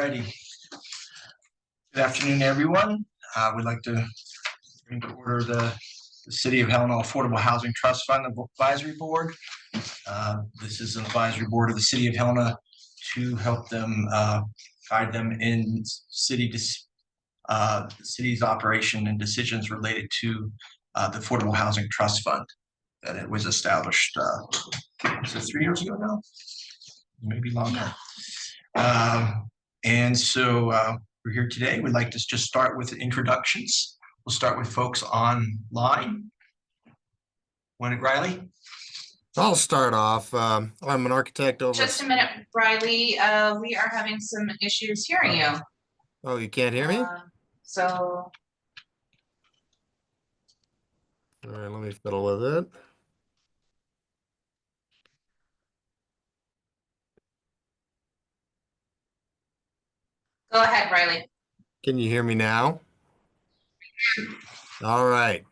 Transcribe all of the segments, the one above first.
righty. Good afternoon, everyone. We'd like to bring to order the City of Helena Affordable Housing Trust Fund Advisory Board. This is an advisory board of the City of Helena to help them guide them in city's operation and decisions related to the Affordable Housing Trust Fund that it was established 3 years ago now, maybe longer. And so we're here today. We'd like to just start with introductions. We'll start with folks online. Want it, Riley? I'll start off. I'm an architect over. Just a minute, Riley. We are having some issues hearing you. Oh, you can't hear me? So. All right, let me fiddle with it. Go ahead, Riley. Can you hear me now? All right.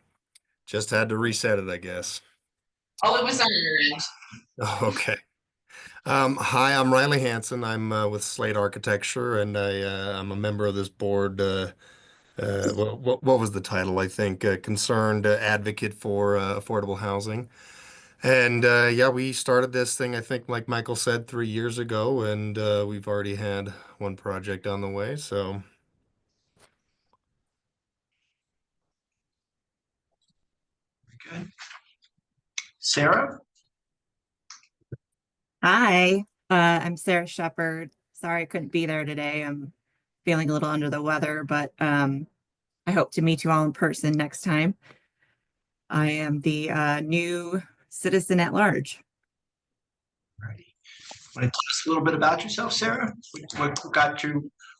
Just had to reset it, I guess. Oh, it was on your end. Oh, okay. Hi, I'm Riley Hanson. I'm with Slate Architecture, and I'm a member of this board. What was the title? I think concerned advocate for affordable housing. And yeah, we started this thing, I think, like Michael said, 3 years ago, and we've already had one project on the way. So. Very good. Sarah? Hi, I'm Sarah Shepard. Sorry I couldn't be there today. I'm feeling a little under the weather, but I hope to meet you all in person next time. I am the new citizen at large. Righty. Want to tell us a little bit about yourself, Sarah?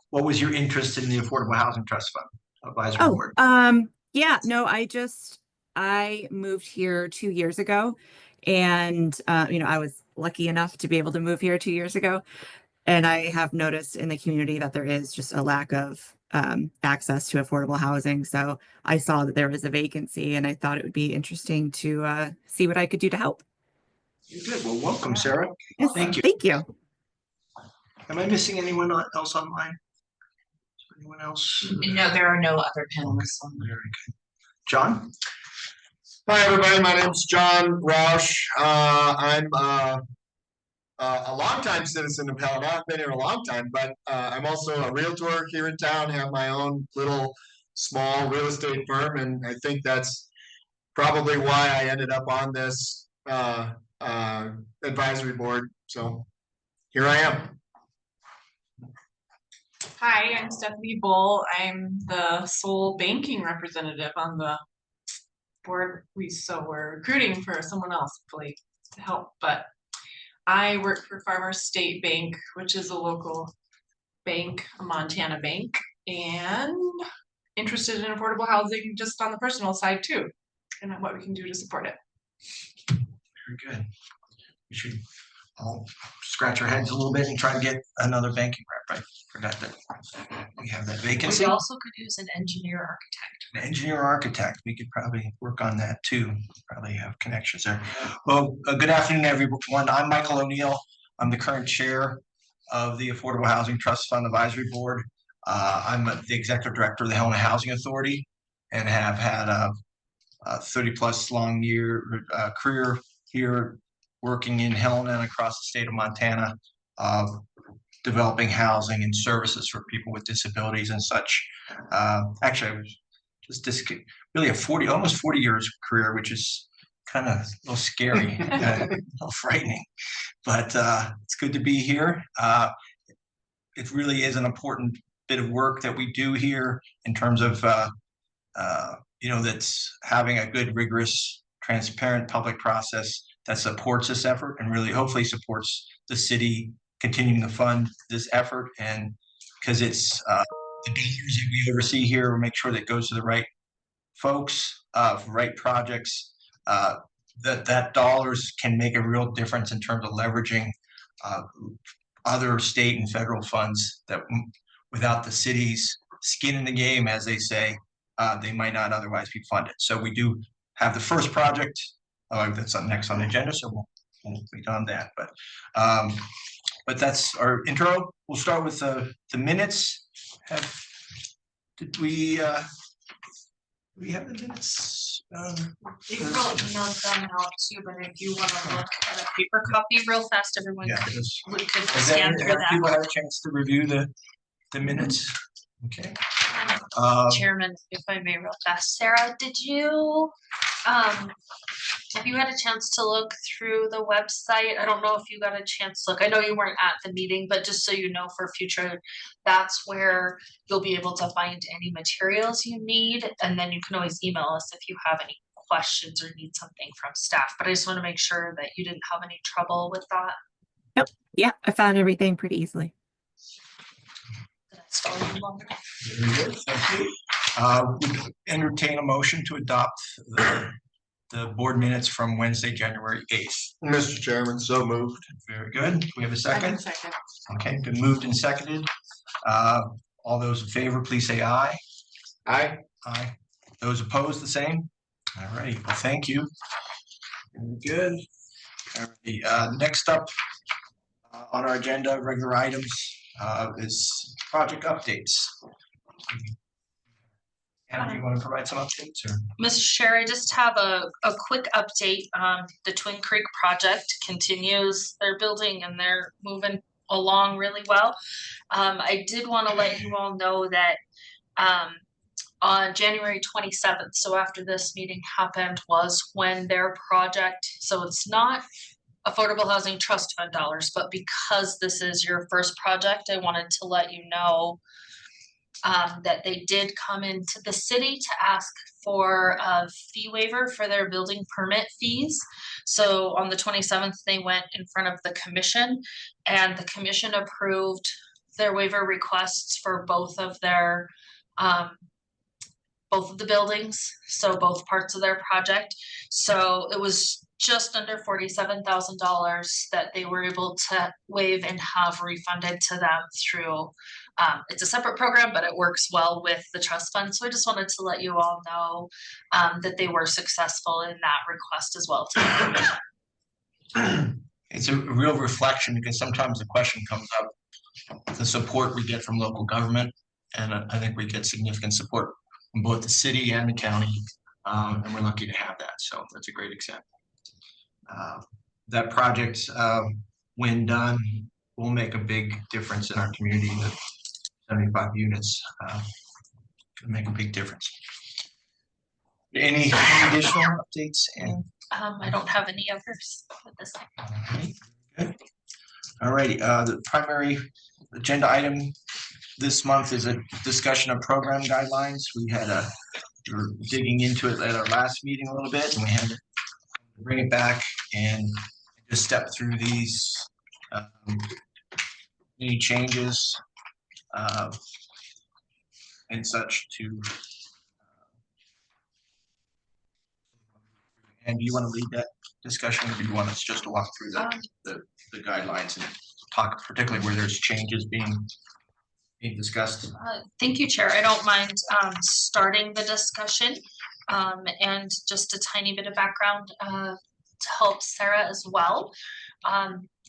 What was your interest in the Affordable Housing Trust Fund Advisory Board? Yeah, no, I moved here 2 years ago, and I was lucky enough to be able to move here 2 years ago. And I have noticed in the community that there is just a lack of access to affordable housing. So I saw that there was a vacancy, and I thought it would be interesting to see what I could do to help. Good. Well, welcome, Sarah. Yes, thank you. Thank you. Am I missing anyone else online? Is there anyone else? No, there are no other panelists on there. Very good. John? Hi, everybody. My name's John Roush. I'm a longtime citizen of Helena. I've been here a long time, but I'm also a realtor here in town, have my own little small real estate firm, and I think that's probably why I ended up on this advisory board. So here I am. Hi, I'm Stephanie Bull. I'm the sole banking representative on the board. We're recruiting for someone else, hopefully, to help. But I work for Farmers State Bank, which is a local bank, a Montana bank, and interested in affordable housing just on the personal side too, and what we can do to support it. Very good. We should all scratch our heads a little bit and try to get another banking rep. I forgot that we have that vacancy. We also could use an engineer architect. An engineer architect. We could probably work on that too. Probably have connections there. Well, good afternoon, everyone. I'm Michael O'Neill. I'm the current chair of the Affordable Housing Trust Fund Advisory Board. I'm the executive director of the Helena Housing Authority and have had a 30-plus long year career here working in Helena and across the state of Montana, developing housing and services for people with disabilities and such. Actually, I was just really almost 40 years career, which is kind of a little scary, a little frightening, but it's good to be here. It really is an important bit of work that we do here in terms of, that's having a good, rigorous, transparent public process that supports this effort and really hopefully supports the city continuing to fund this effort. And because it's the dollars that we oversee here, we make sure that it goes to the right folks, right projects, that dollars can make a real difference in terms of leveraging other state and federal funds that without the city's skin in the game, as they say, they might not otherwise be funded. So we do have the first project that's next on the agenda, so we'll wait on that. But but that's our intro. We'll start with the minutes. Did we have the minutes? April emailed them out too, but if you wanna look at a paper copy real fast, everyone Yeah. could, we could Has scan through have people that. had a chance to review the minutes? Okay. Chairman, if I may real fast, Sarah, did you, have you had a chance to look through the website? I don't know if you got a chance to look. I know you weren't at the meeting, but just so you know for future, that's where you'll be able to find any materials you need. And then you can always email us if you have any questions or need something from staff. But I just want to make sure that you didn't have any trouble with that. Yeah, I found everything pretty easily. That's all you want. Very good, thank you. Would entertain a motion to adopt the board minutes from Wednesday, January 8th. Mr. Chairman, so moved. Very good. We have a I second? can second. Okay, been moved and seconded. All those in favor, please say aye. Aye. Aye. Those opposed, the same? All right, well, thank you. Very good. Alrighty, next up on our agenda, regular items, is project updates. Anna, do you want to provide some updates or? Mr. Chair, I just have a quick update. The Twin Creek project continues. They're building and they're moving along really well. I did want to let you all know that on January 27th, so after this meeting happened, was when their project, so it's not Affordable Housing Trust Fund dollars, but because this is your first project, I wanted to let you know that they did come into the city to ask for a fee waiver for their building permit fees. So on the 27th, they went in front of the commission and the commission approved their waiver requests for both of their both of the buildings, so both parts of their project. So it was just under $47,000 that they were able to waive and have refunded to them through, it's a separate program, but it works well with the trust fund. So I just wanted to let you all know that they were successful in that request as well. It's a real reflection because sometimes the question comes up, the support we get from local government. And I think we get significant support from both the city and the county. And we're lucky to have that. So that's a great example. That project, when done, will make a big difference in our community. The 75 units can make a big difference. Any additional updates? And I don't have any others at this time. good. All righty. The primary agenda item this month is a discussion of program guidelines. We were digging into it at our last meeting a little bit, and we had to bring it back and just step through these any changes and such to. And do you want to lead that discussion, or do you want us just to walk through the guidelines and talk particularly where there's changes being discussed? Thank you, Chair. I don't mind starting the discussion. And just a tiny bit of background to help Sarah as well.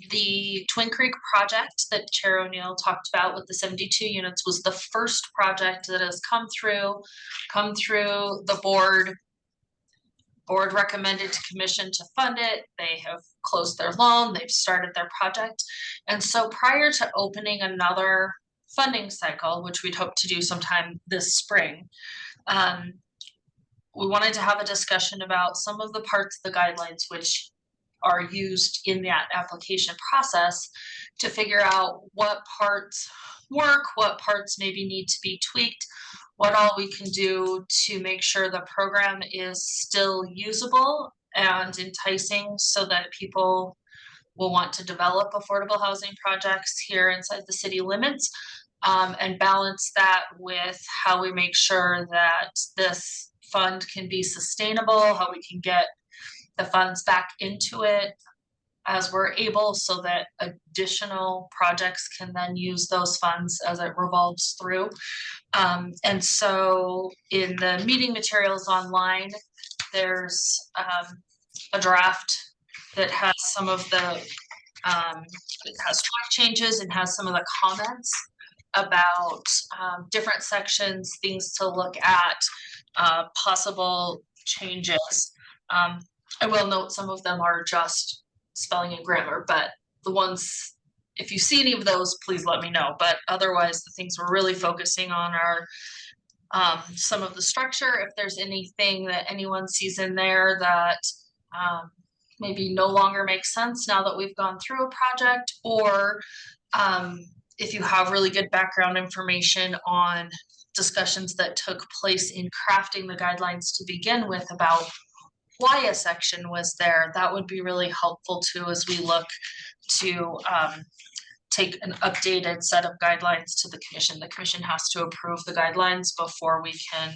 The Twin Creek project that Chair O'Neill talked about with the 72 units was the first project that has come through the board. Board recommended to commission to fund it. They have closed their loan. They've started their project. And so prior to opening another funding cycle, which we'd hope to do sometime this spring, we wanted to have a discussion about some of the parts of the guidelines which are used in that application process to figure out what parts work, what parts maybe need to be tweaked, what all we can do to make sure the program is still usable and enticing so that people will want to develop affordable housing projects here inside the city limits, and balance that with how we make sure that this fund can be sustainable, how we can get the funds back into it as we're able so that additional projects can then use those funds as it revolves through. And so in the meeting materials online, there's a draft that has some of the It has track changes and has some of the comments about different sections, things to look at, possible changes. I will note some of them are just spelling and grammar, but the ones, if you see any of those, please let me know. But otherwise, the things we're really focusing on are some of the structure, if there's anything that anyone sees in there that maybe no longer makes sense now that we've gone through a project, or if you have really good background information on discussions that took place in crafting the guidelines to begin with about why a section was there, that would be really helpful too as we look to take an updated set of guidelines to the commission. The commission has to approve the guidelines before we can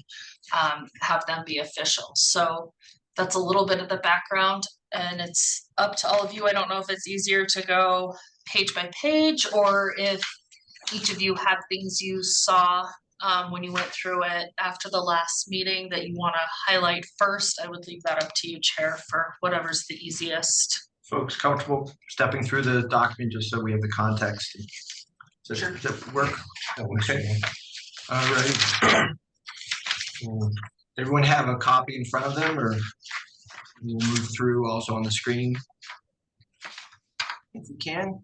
have them be official. So that's a little bit of the background, and it's up to all of you. I don't know if it's easier to go page by page, or if each of you had things you saw when you went through it after the last meeting that you want to highlight first. I would leave that up to you, Chair, for whatever's the easiest. Folks comfortable stepping through the document just so we have the context? Does that work? Okay. All right. Everyone have a copy in front of them, or we'll move through also on the screen if you can.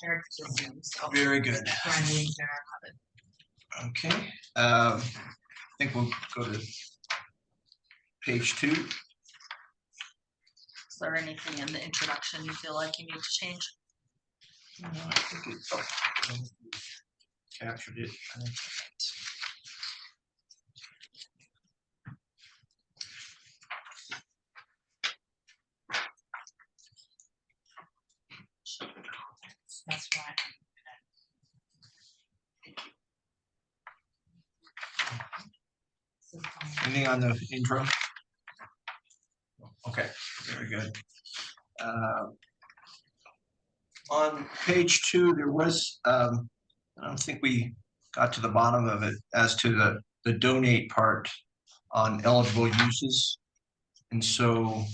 Shared to Zoom, so Very good. Okay. I think we'll go to page 2. Is there anything in the introduction you feel like you need to change? No, I think it captured it. that's right. Anything on the intro? Okay, very good. On page 2, there was, I don't think we got to the bottom of it as to the donate part on eligible uses. And so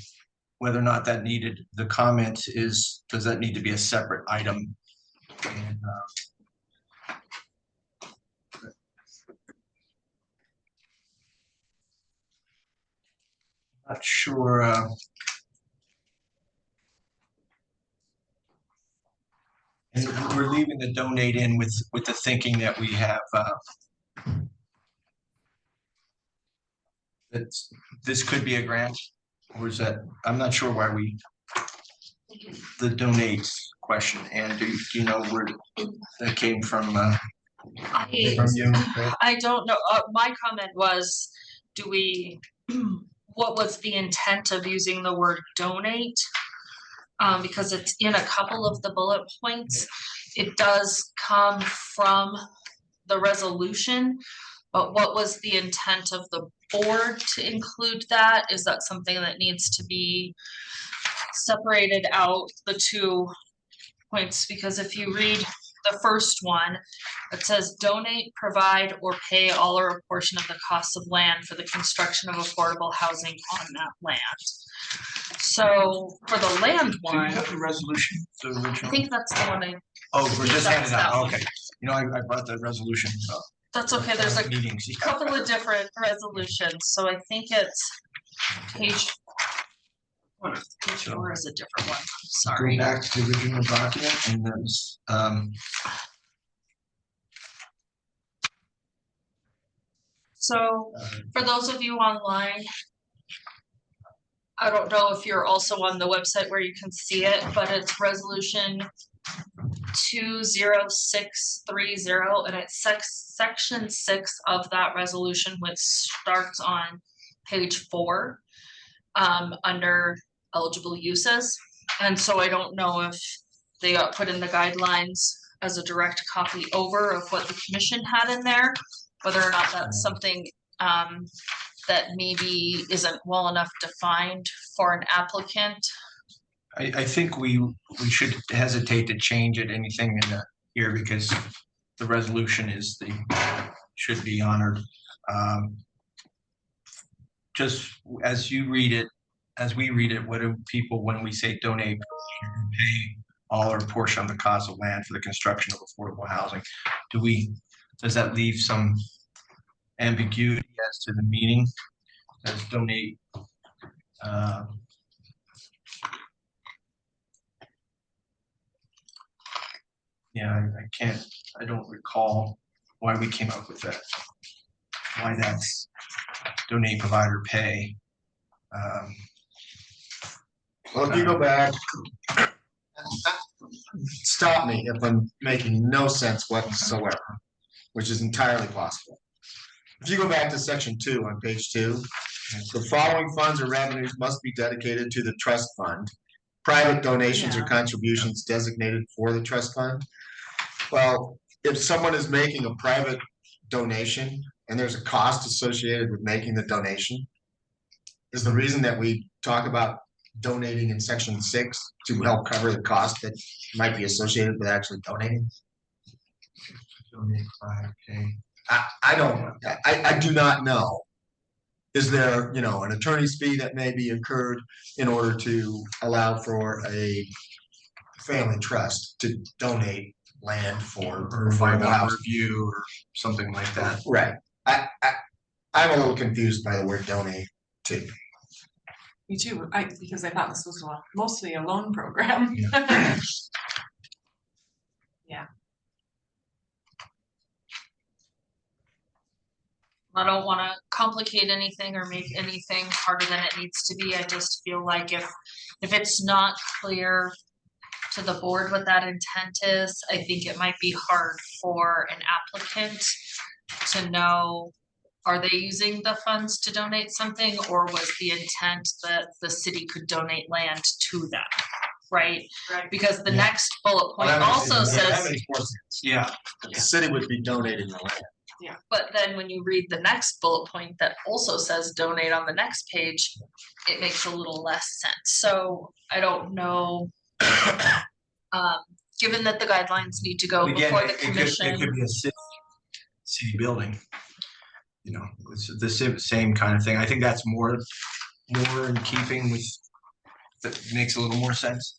whether or not that needed, the comment is, does that need to be a separate item? And, not sure. And we're leaving the donate in with the thinking that we have that this could be a grant, or is that, I'm not sure why we, the donate question, and do you know where that came from? From you? I don't know. My comment was, do we, what was the intent of using the word donate? Because it's in a couple of the bullet points. It does come from the resolution, but what was the intent of the board to include that? Is that something that needs to be separated out, the 2 points? Because if you read the first one, it says donate, provide, or pay all or a portion of the cost of land for the construction of affordable housing on that land. So for the land Do you one, have the resolution, the I original? think that's the one Oh, we're just that's handing that out, one. okay. You know, I brought the resolution up. that's okay, there's a Meetings. couple of different resolutions, so I think it's page. Page 4 is a different one, Go sorry. back to the original document and then, So for those of you online, I don't know if you're also on the website where you can see it, but it's resolution 20630, and it's section 6 of that resolution, which starts on page 4 under eligible uses. And so I don't know if they got put in the guidelines as a direct copy over of what the commission had in there, whether or not that's something that maybe isn't well enough defined for an applicant. I think we should hesitate to change it, anything in here, because the resolution is should be honored. Just as you read it, as we read it, what do people, when we say donate, pay all or portion of the cost of land for the construction of affordable housing. Does that leave some ambiguity as to the meaning? Does donate, yeah, I don't recall why we came up with that. Why that's donate, provide, or pay. Well, if you go back, stop me if I'm making no sense whatsoever, which is entirely possible. If you go back to section 2 on page 2, the following funds or revenues must be dedicated to the trust fund. Private donations or Yeah. contributions designated for the trust fund. Well, if someone is making a private donation and there's a cost associated with making the donation, is the reason that we talk about donating in section 6 to help cover the cost that might be associated with actually donating? Donate, provide, pay. I don't know. I do not know. Is there, an attorney's fee that may be incurred in order to allow for a family trust to donate land for Or affordable housing? review or something like that. Right. I'm a little confused by the word donate too. Me too, because I thought this was mostly a loan program. I don't wanna complicate anything or make anything harder than it needs to be. I just feel like if it's not clear to the board what that intent is, I think it might be hard for an applicant to know, are they using the funds to donate something, or was the intent that the city could donate land to them, right? Right. Because the Yeah. next bullet point also That says, makes more sense. Yeah, The city would be donating the land. but then when you read the next bullet point that also says donate on the next page, it makes a little less sense. So I don't know. Given that the guidelines need to go but again, before the it could commission, be a city building. It's the same kind of thing. I think that's more in keeping with, that makes a little more sense.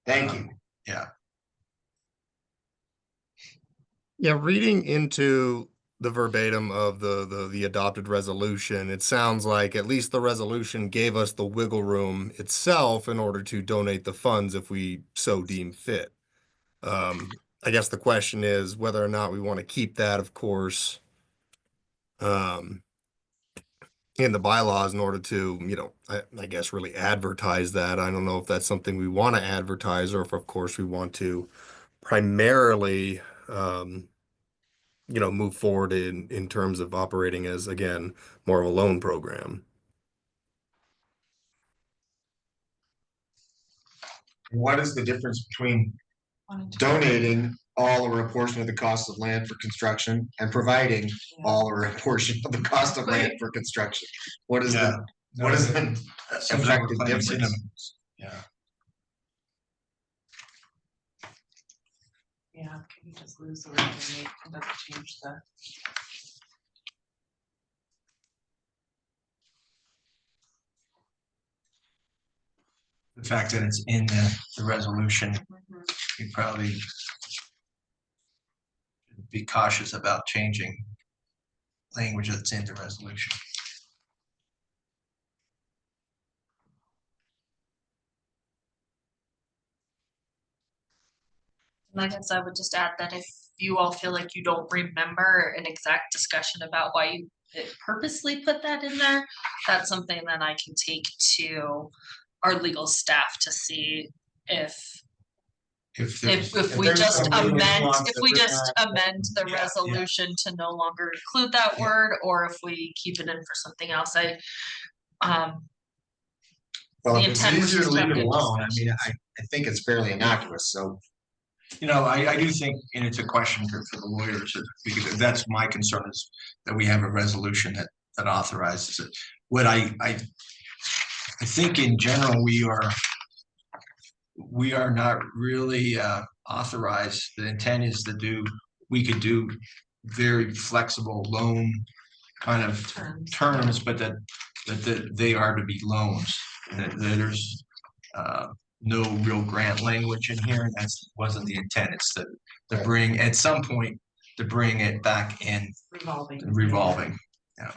Thank you. Yeah. Yeah, reading into the verbatim of the adopted resolution, it sounds like at least the resolution gave us the wiggle room itself in order to donate the funds if we so deem fit. I guess the question is whether or not we want to keep that, of course, in the bylaws in order to, I guess really advertise that. I don't know if that's something we want to advertise or if, of course, we want to primarily, move forward in terms of operating as, again, more of a loan program. What is the difference between donating all or a portion of the cost of land for construction and providing all or a portion of the cost of land for construction? What is the effective difference? Yeah. Yeah, can you just lose the word donate? It doesn't change the. The fact that it's in the resolution, we probably should be cautious about changing language that's in the resolution. and I guess I would just add that if you all feel like you don't remember an exact discussion about why you purposely put that in there, that's something that I can take to our legal staff to see if If we there's just some legal amend, nuance if that we we're just not- amend the Yeah, yeah. resolution to no longer include that Yeah. word, or if we keep it in for something else. Well, The if it's intent was easier to just to leave have it good alone, I mean, I think it's fairly innocuous, so. I do think, and it's a question for the lawyers, because that's my concern is that we have a resolution that authorizes it. What I think in general, we are not really authorized. The intent is we could do very flexible loan kind of terms, but that they are to be loans. That there's no real grant language in here, and that's wasn't the intent. It's to bring, at some point, to bring it back in revolving. Yeah.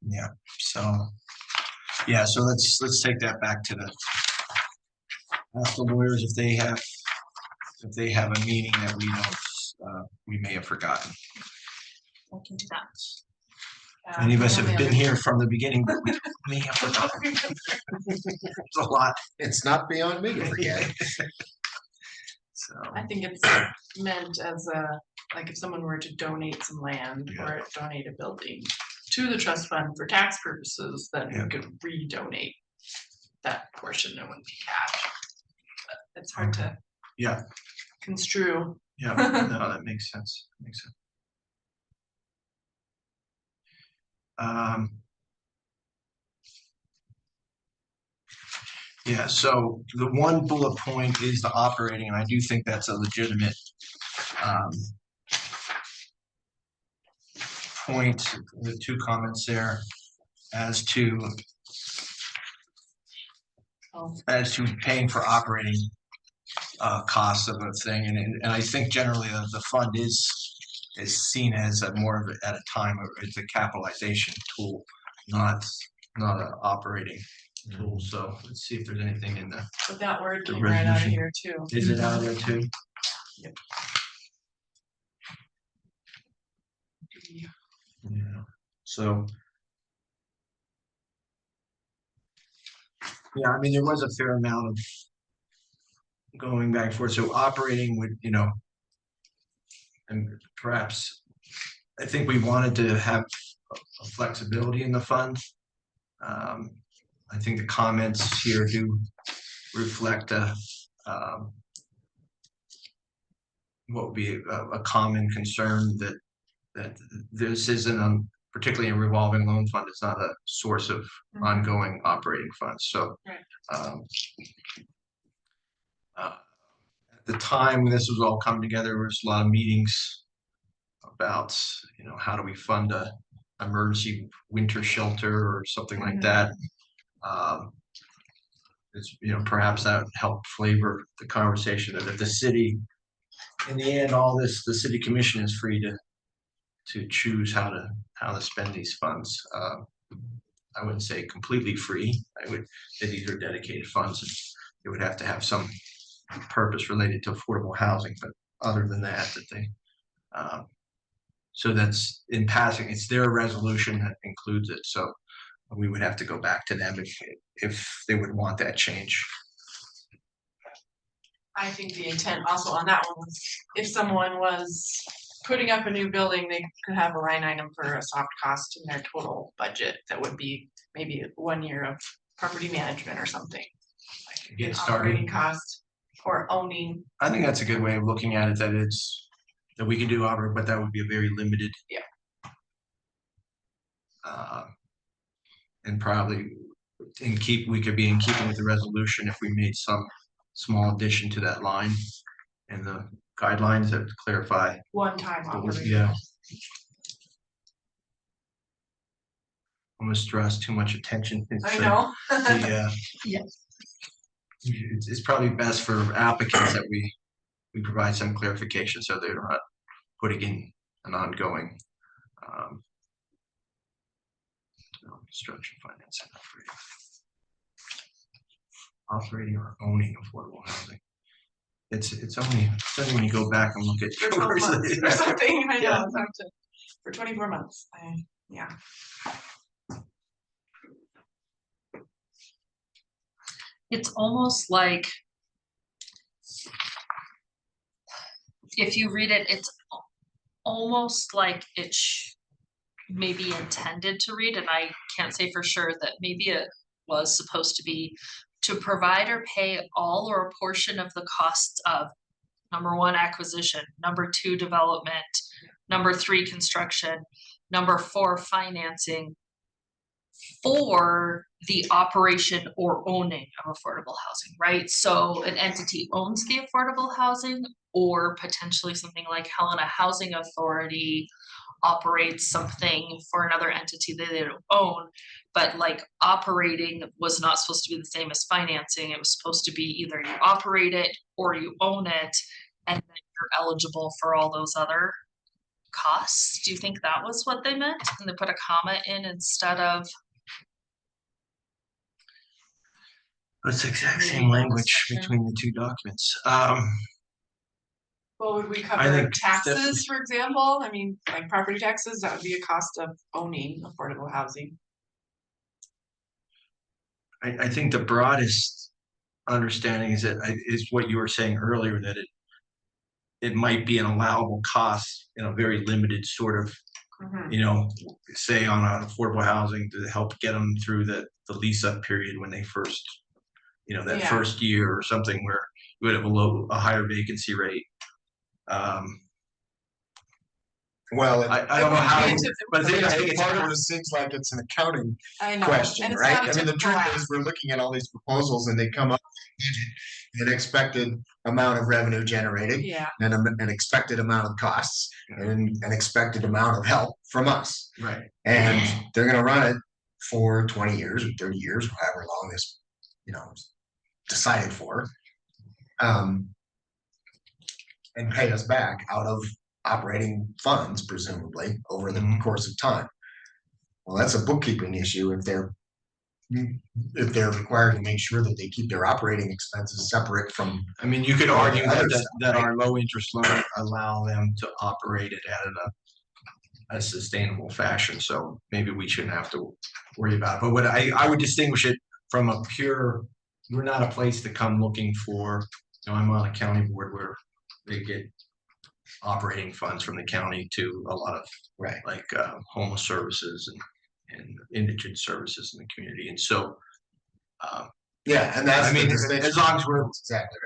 Yeah, so, yeah, so let's take that back to ask the lawyers if they have a meaning that we know, we may have forgotten. We can do that. Many of us have been here from the beginning, but we may have forgotten. It's a lot. It's not beyond me to forget. So, I think it's meant as like if someone were to donate some land or donate a building to the trust fund for tax purposes, then we could redonate that portion. It wouldn't be cash. But it's hard to construe. yeah, no, that makes sense. Makes sense. Yeah, so the one bullet point is the operating, and I do think that's a legitimate point. The two comments there as to paying for operating costs of a thing, and I think generally the fund is seen as a more of a, at a time it's a capitalization tool, not an operating tool. So let's see if there's anything in the. But that word The came right out of resolution. here too. Is it out of there too? Yep. Yeah. So. Yeah, I mean, there was a fair amount of going back and forth. So operating would, and perhaps, I think we wanted to have a flexibility in the fund. I think the comments here do reflect what would be a common concern that this isn't particularly a revolving loan fund. It's not a source of ongoing operating funds. So at the time when this was all coming together, there was a lot of meetings about, how do we fund a emergency winter shelter or something like that. It's, perhaps that helped flavor the conversation that the city, in the end, the city commission is free to choose how to spend these funds. I wouldn't say completely free. I would say these are dedicated funds, and they would have to have some purpose related to affordable housing, but other than that they so that's in passing, it's their resolution that includes it. So we would have to go back to them if they would want that change. I think the intent also on that one was if someone was putting up a new building, they could have a line item for a soft cost in their total budget. That would be maybe 1 year of property management or something. Like Get operating started. cost or owning. I think that's a good way of looking at it, that we can do operate, but that would be a very limited. And probably we could be in keeping with the resolution if we made some small addition to that line in the guidelines that clarify. One-time operation. Yeah. Almost draws too much attention. I know. Yes. It's probably best for applicants that we provide some clarification so they're not putting in an ongoing construction, finance, and operating or owning affordable housing. It's only when you go back and look at For 12 months or something. I know. Yeah. It's up to for 24 months. Yeah. It's almost like if you read it, it's almost like it may be intended to read, and I can't say for sure that maybe it was supposed to be to provide or pay all or a portion of the costs of number 1, acquisition, number 2, development, number 3, construction, number 4, financing for the operation or owning of affordable housing, right? So an entity owns the affordable housing, or potentially something like Helena Housing Authority operates something for another entity that they don't own. But like operating was not supposed to be the same as financing. It was supposed to be either you operate it or you own it, and then you're eligible for all those other costs. Do you think that was what they meant? And they put a comma in instead of? It's the exact same Maybe not language section. between the two documents. Well, would we I cover think taxes, for example? I mean, like property taxes, that would be a cost of owning affordable housing. I think the broadest understanding is that is what you were saying earlier, that it might be an allowable cost in a very limited sort of, Mhm. you know, say on an affordable housing to help get them through the lease up period when they first, you know, that Yeah. first year or something where you would have a higher vacancy rate. Well, I don't know how, but I think I think it's part of it seems like it's an accounting I know, question, and it's right? not a I mean, the typical truth ask. is, we're looking at all these proposals and they come up with an expected amount of revenue generated Yeah, and an expected amount of costs and an expected amount of help from us. right. And they're gonna run it for 20 years or 30 years, however long this, you know, is decided for. And pay us back out of operating funds, presumably, over the Mhm. course of time. Well, that's a bookkeeping issue if they're required to make sure that they keep their operating expenses separate from. I mean, you could All the argue other that stuff, that right? our low interest loan allow them to operate it at a sustainable fashion, so maybe we shouldn't have to worry about it. But what I would distinguish it from a pure, we're not a place to come looking for, you know, I'm on a county board where they get operating funds from the county to a lot of Right. like homeless services and indigent services in the community. And so Yeah, and that's I mean, the distinction. as long as we're, Exactly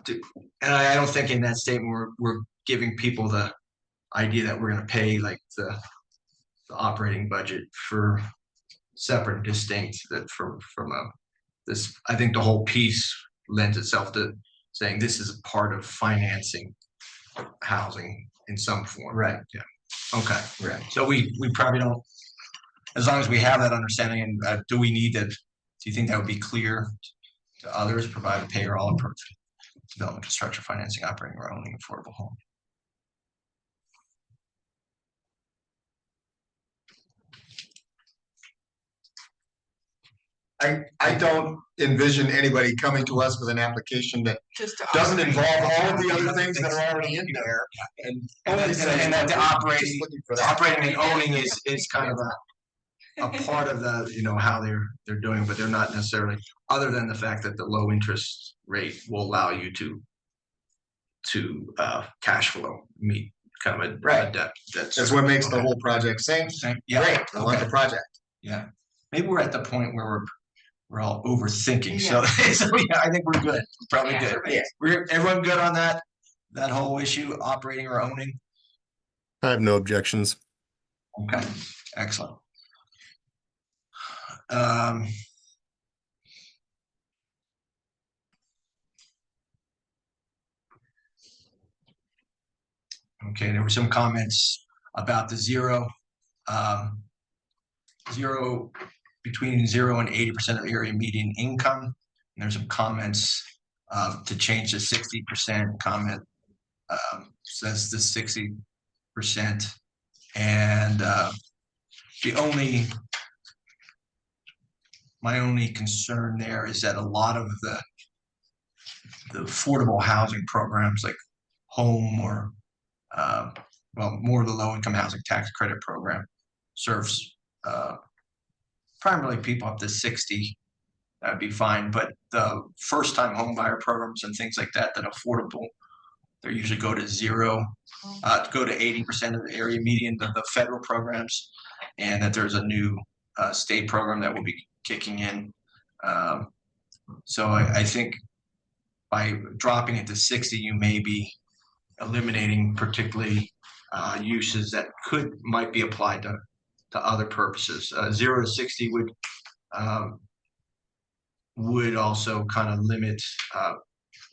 right. and I don't think in that statement we're giving people the idea that we're gonna pay like the operating budget for separate and distinct that from this, I think the whole piece lends itself to saying this is a part of financing housing in some form. Right. Yeah. Okay. Right. So we probably don't, as long as we have that understanding, and do we need to, do you think that would be clear to others, provide a pay or all approach to development, construction, financing, operating, or owning affordable home? I don't envision anybody coming to us with an application that just to. doesn't operate. involve all of the other things that are already in there. And that the just operating, looking for that. operating and owning is kind of a part of the, you know, how they're doing, but they're not necessarily, other than the fact that the low interest rate will allow you to cash flow, meet kind of a Right. debt. That's what makes the whole project sing. Yeah, Great, I want okay. the project. Yeah, maybe we're at the point where we're all overthinking, so, Yeah. so yeah, I think we're good, probably Yeah, good. perfect. We're, everyone good on that whole issue, operating or owning? I have no objections. Okay, excellent. Okay, there were some comments about the zero between 0 and 80% of the area median income. And there's some comments to change the 60% comment says the 60%. And my only concern there is that a lot of the affordable housing programs like home or well, more of the low income housing tax credit program serves primarily people up to 60. That'd be fine, but the first time home buyer programs and things like that affordable, they usually go to 0, go to 80% of the area median, the federal programs, and that there's a new state program that will be kicking in. So I think by dropping it to 60, you may be eliminating particularly uses that might be applied to other purposes. 0 to 60 would also kind of limit,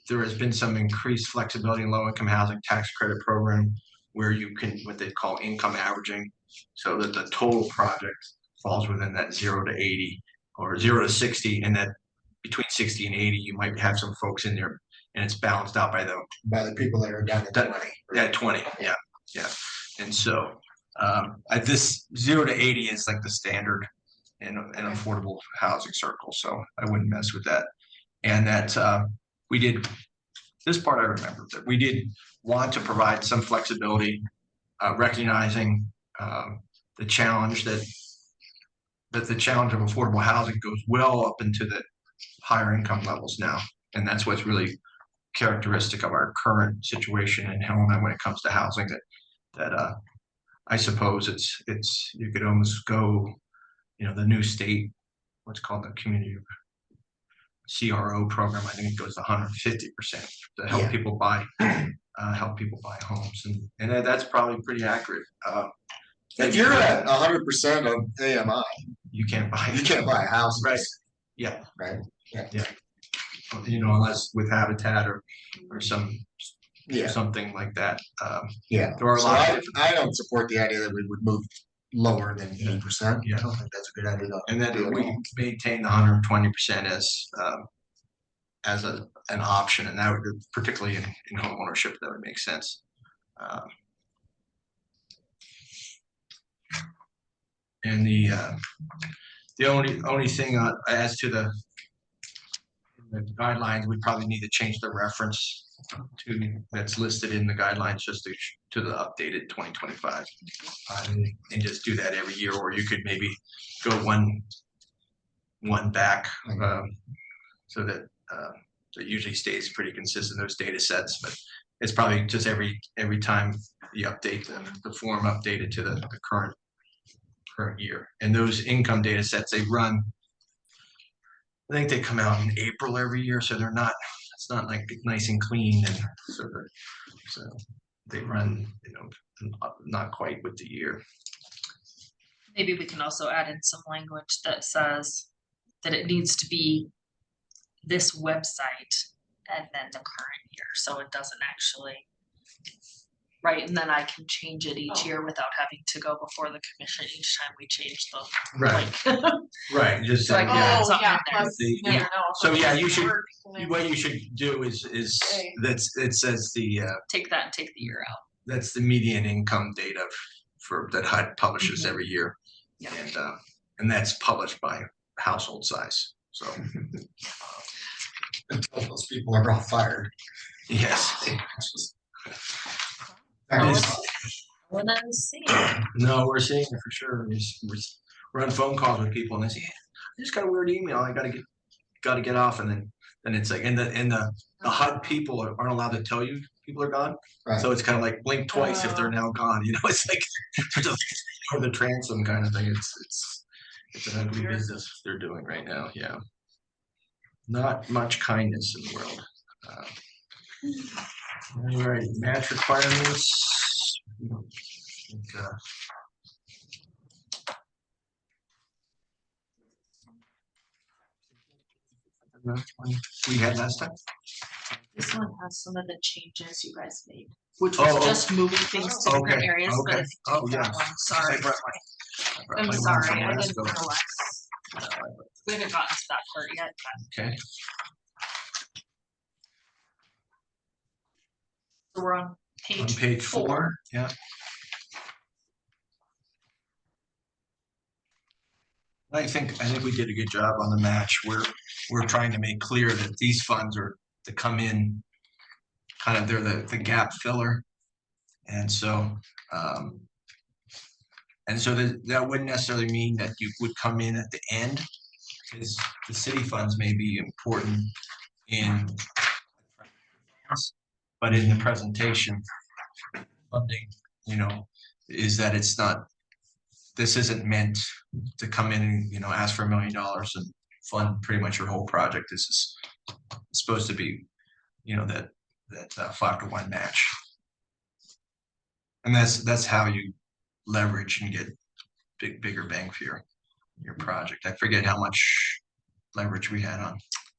there has been some increased flexibility in low-income housing tax credit program where you can, what they call income averaging, so that the total project falls within that 0 to 80 or 0 to 60, and that between 60 and 80, you might have some folks in there, and it's balanced out by By the people that are down at that 20. yeah, 20, yeah. And so this 0 to 80 is like the standard in an affordable housing circle, so I wouldn't mess with that. And that we did, this part I remember, that we did want to provide some flexibility, recognizing the challenge that the challenge of affordable housing goes well up into the higher income levels now. And that's what's really characteristic of our current situation in Helena when it comes to housing, that I suppose it's you could almost go, the new state, what's called the community CRO program, I think it goes to 150% to help people buy homes, and that's probably pretty accurate. If you're at 100% of AMI, You can't buy a house. Right. Yeah. Right. Yeah. Unless with Habitat or Yeah. something like that. Yeah. There are a So lot of I don't support the idea that we would move lower than 80%. Yeah. I don't think that's a good idea. And then we maintain the 120% as an option, and that would, particularly in home ownership, that would make sense. And the only thing as to the guidelines, we probably need to change the reference to that's listed in the guidelines just to the updated 2025, and just do that every year, or you could maybe go one back, so that it usually stays pretty consistent, those data sets, but it's probably just every time you update the form updated to the current year. And those income data sets, they run, I think they come out in April every year, so it's not like nice and clean, and so they run, not quite with the year. Maybe we can also add in some language that says that it needs to be this website and then the current year, so it doesn't actually, right, and then I can change it each year without having to go before the commission each time we change the Right. Right, just So I can add something in there. plus you never know. So, yeah, you should- Work. What you should do is it says Take that and take the year out. that's the median income data that HUD publishes Mhm. every year. Yeah. And that's published by household size, so. Until those people are all fired. Yes. Let's see. No, we're seeing it for sure. We're on phone calls with people, and they say, "Yeah, I just got a weird email. I gotta get off," and then it's like, and the HUD people aren't allowed to tell you people are gone. Right. So it's kind of like blink twice if they're now gone. It's like for the transom kind of thing. It's an ugly business they're doing right now. Yeah. Not much kindness in the world. All right, match requirements. We had last time. This one has some of the changes you guys made, which Oh, was just moving things to different okay, areas, but okay. if you Oh, take that yeah. one, sorry. I brought I'm my one sorry, from I last didn't go. realize. We haven't gotten to that part yet, but Okay. so we're on On page page 4. 4, yeah. I think we did a good job on the match. We're trying to make clear that these funds are to come in, kind of they're the gap filler. And so that wouldn't necessarily mean that you would come in at the end, because the city funds may be important but in the presentation funding, is that it's not, this isn't meant to come in and, ask for $1 million and fund pretty much your whole project. This is supposed to be, that 5-to-1 match. And that's how you leverage and get bigger bang for your project. I forget how much leverage we had on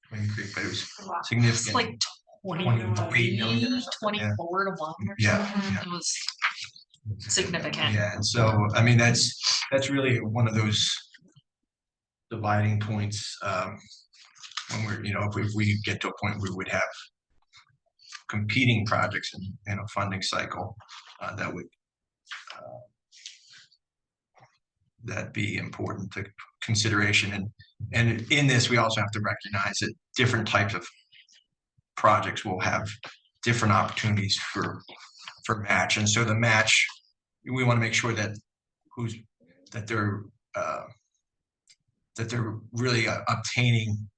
Twin Creek, but it was It's significant. like 23 million or something, yeah. 24 to 1 or Yeah, something. yeah. It was significant. Yeah, and so, I mean, that's really one of those dividing points, when we're, if we get to a point where we would have competing projects in a funding cycle, that would that be important to consideration. And in this, we also have to recognize that different types of projects will have different opportunities for match. And so the match, we want to make sure that they're really obtaining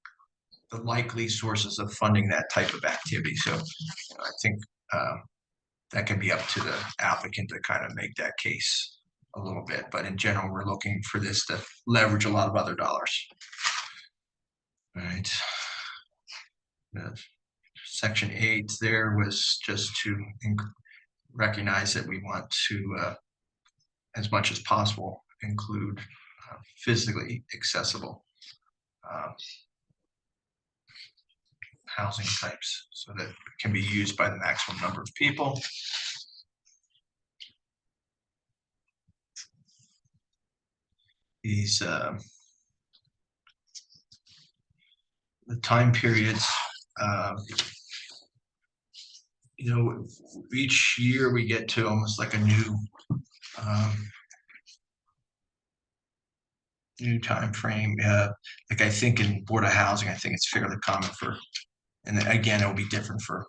the likely sources of funding that type of activity. So I think that can be up to the applicant to kind of make that case a little bit, but in general, we're looking for this to leverage a lot of other dollars. All right. Section 8 there was just to recognize that we want to, as much as possible, include physically accessible housing types so that it can be used by the maximum number of people. These the time periods, each year we get to almost like a new time frame. Like I think in Board of Housing, I think it's fairly common and then again, it will be different for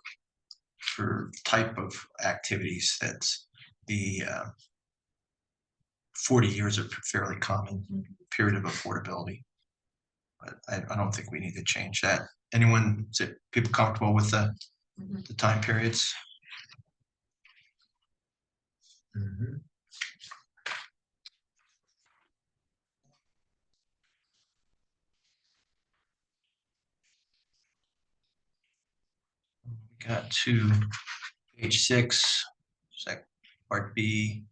type of activities. That's the 40 years of fairly common period of affordability. But I don't think we need to change that. Is it people comfortable with the time periods? We got to page 6, part B.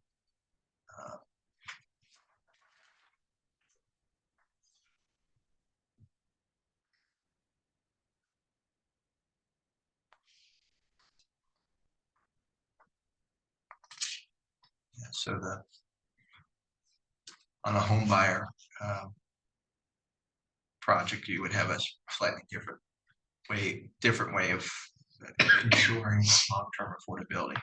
So on a home buyer project, you would have a slightly different way of ensuring long-term affordability.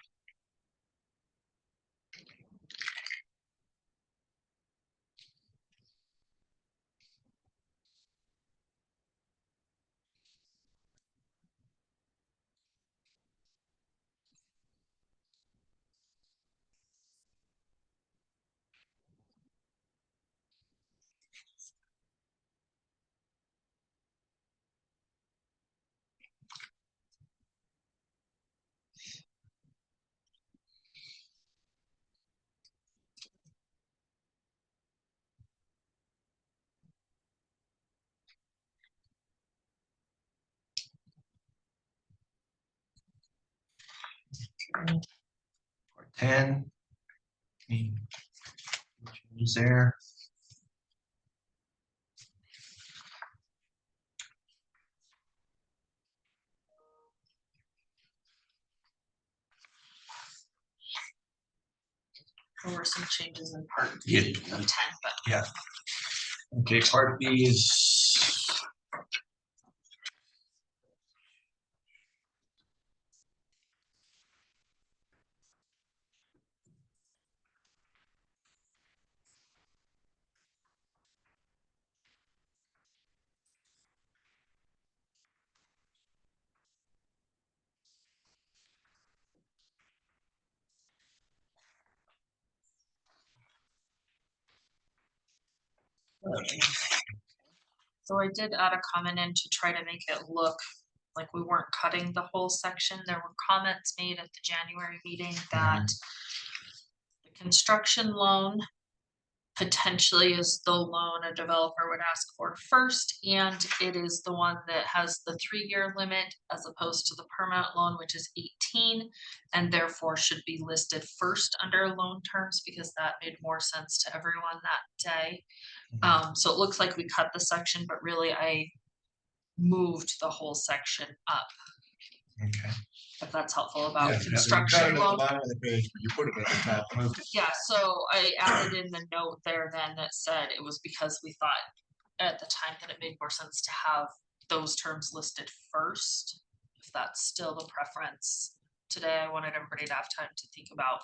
Part 10. Any changes there? There were some changes in part Yeah. B of 10, but Yeah. Okay, part B is so I did add a comment in to try to make it look like we weren't cutting the whole section. There were comments made at the January meeting that the construction loan potentially is the loan a developer would ask for first, and it is the one that has the 3-year limit as opposed to the permanent loan, which is 18, and therefore should be listed first under loan terms because that made more sense to everyone that day. So it looks like we cut the section, but really I moved the whole section up, Okay. if that's helpful Yeah, about you cut it construction at the loan. bottom of the page, but you put it at the top. Yeah, so I added in the note there then that said it was because we thought at the time that it made more sense to have those terms listed first. If that's still the preference. Today, I wanted everybody to have time to think about.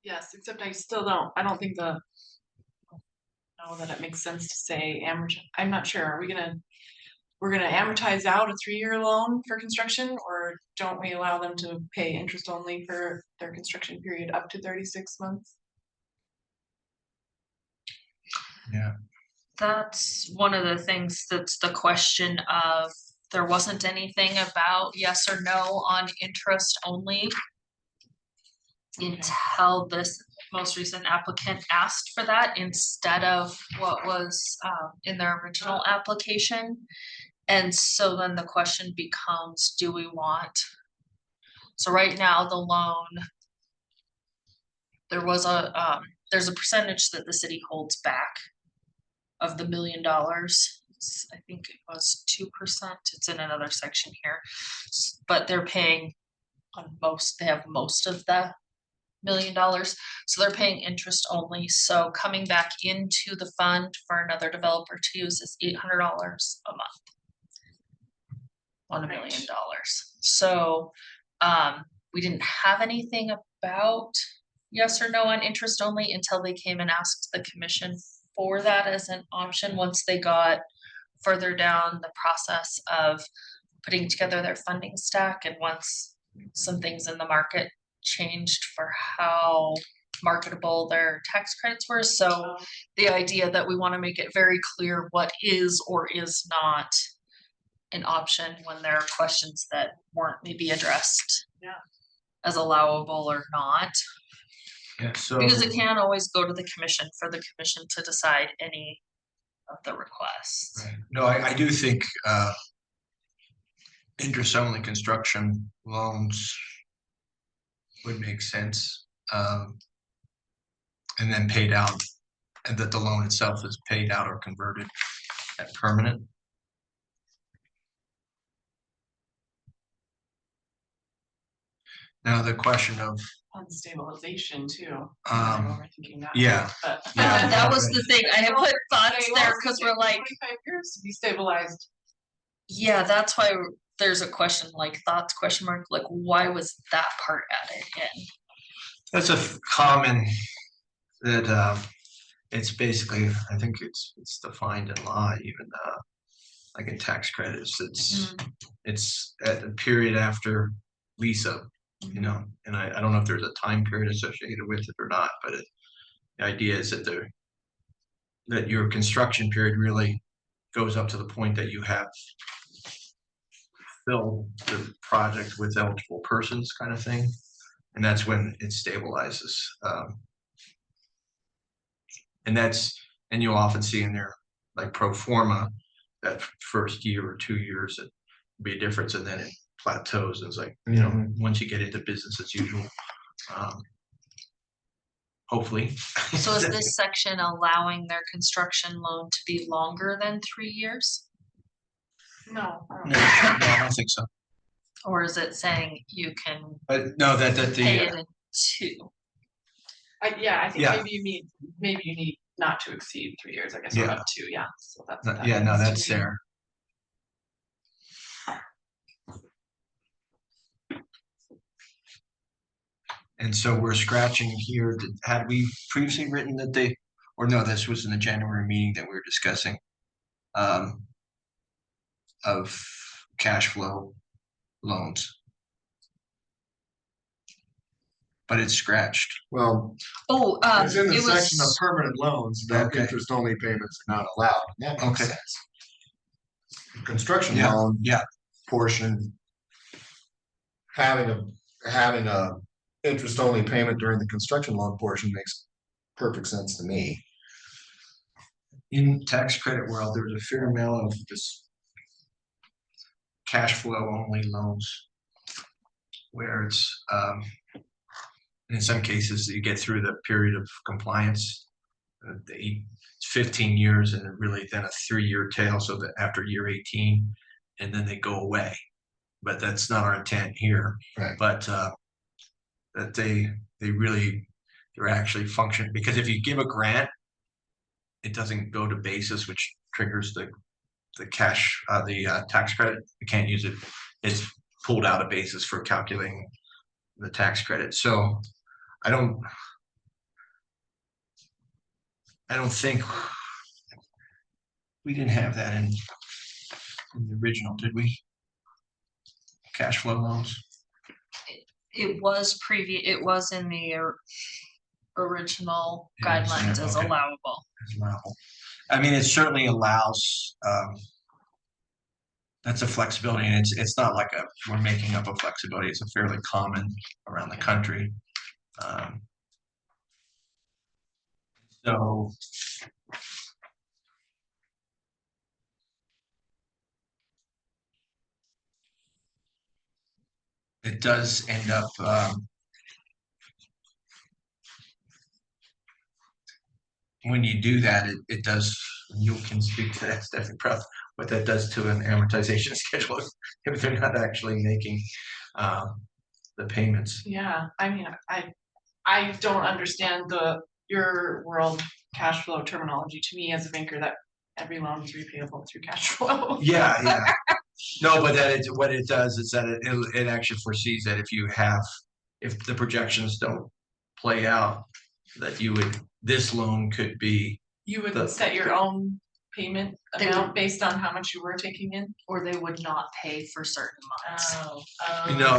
Yes, except I don't think know that it makes sense to say amortize. I'm not sure. We're gonna amortize out a 3-year loan for construction, or don't we allow them to pay interest only for their construction period up to 36 months? Yeah. That's one of the things that's the question of, there wasn't anything about yes or no on interest only until this most recent applicant asked for that instead of what was in their original application. And so then the question becomes, do we want, so right now the loan, there's a percentage that the city holds back of the $1 million. I think it was 2%. It's in another section here, but they're paying on most, they have most of the $1 million. So they're paying interest only. So coming back into the fund for another developer to use is $800 a month on $1 million. So we didn't have anything about yes or no on interest only until they came and asked the commission for that as an option. Once they got further down the process of putting together their funding stack, and once some things in the market changed for how marketable their tax credits were. So the idea that we want to make it very clear what is or is not an option when there are questions that weren't maybe addressed as allowable or not. Yeah, so. Because it can always go to the commission for the commission to decide any of the requests. Right. No, I do think interest only construction loans would make sense. And then paid out, and that the loan itself is paid out or converted at permanent. Now the question of On stabilization too. Um, Overthinking that. yeah. But Yeah. That was the thing, I had put thoughts They there also because take we're like, 25 years to be stabilized. yeah, that's why there's a question, like thoughts, question mark, like why was that part added in? that's a common that it's basically, I think it's defined in law, even like in tax credits, it's at the period after lease up, you know, and I don't know if there's a time period associated with it or not, but the idea is that that your construction period really goes up to the point that you have filled the project with eligible persons kind of thing, and that's when it stabilizes. And you'll often see in there like pro forma that first year or 2 years it be a difference, and then it plateaus. And it's like, you know, once you get into business as usual, hopefully. So is this section allowing their construction loan to be longer than 3 years? No. I don't No, I don't think so. Or is it saying you can But no, that pay it the in 2? I think Yeah. maybe you need not to exceed 3 years, I guess, Yeah. or up to, yeah. So that's. no, that yeah, no, needs to that's be- there. And so we're scratching here. Had we previously written that they, or no, this was in the January meeting that we were discussing of cash flow loans. But it's scratched. Well, Oh, it's in the it section of was, permanent loans that Okay. interest only payments are not allowed. That makes Okay. sense. Construction Yeah, loan. yeah. Portion. Having a interest only payment during the construction loan portion makes perfect sense to me. In tax credit world, there's a fair amount of this cash flow only loans where it's, in some cases, you get through the period of compliance, 15 years and really then a 3-year tail, so that after year 18, and then they go away. But that's not our intent here. Right. But that they're actually function, because if you give a grant, it doesn't go to basis, which triggers the cash, the tax credit. You can't use it. It's pulled out of basis for calculating the tax credit. So I don't think we didn't have that in the original, did we? Cash flow loans. It was it was in the original Yeah, it's in guidelines it, as okay. allowable. As well. I mean, it certainly allows, that's a flexibility, and it's not like we're making up a flexibility. It's a fairly common around the country. So it does end up, when you do that, it does, you can speak to that, Stephanie Proud, what that does to an amortization schedule if they're not actually making the payments. Yeah, I mean, I don't understand your world cash flow terminology. To me as a banker, that every loan is repayable through cash flow. Yeah. No, but what it does is that it actually foresees that if the projections don't play out, that this loan could be. You would set your own payment They amount based on how much you were taking in? Or they would not pay for certain months.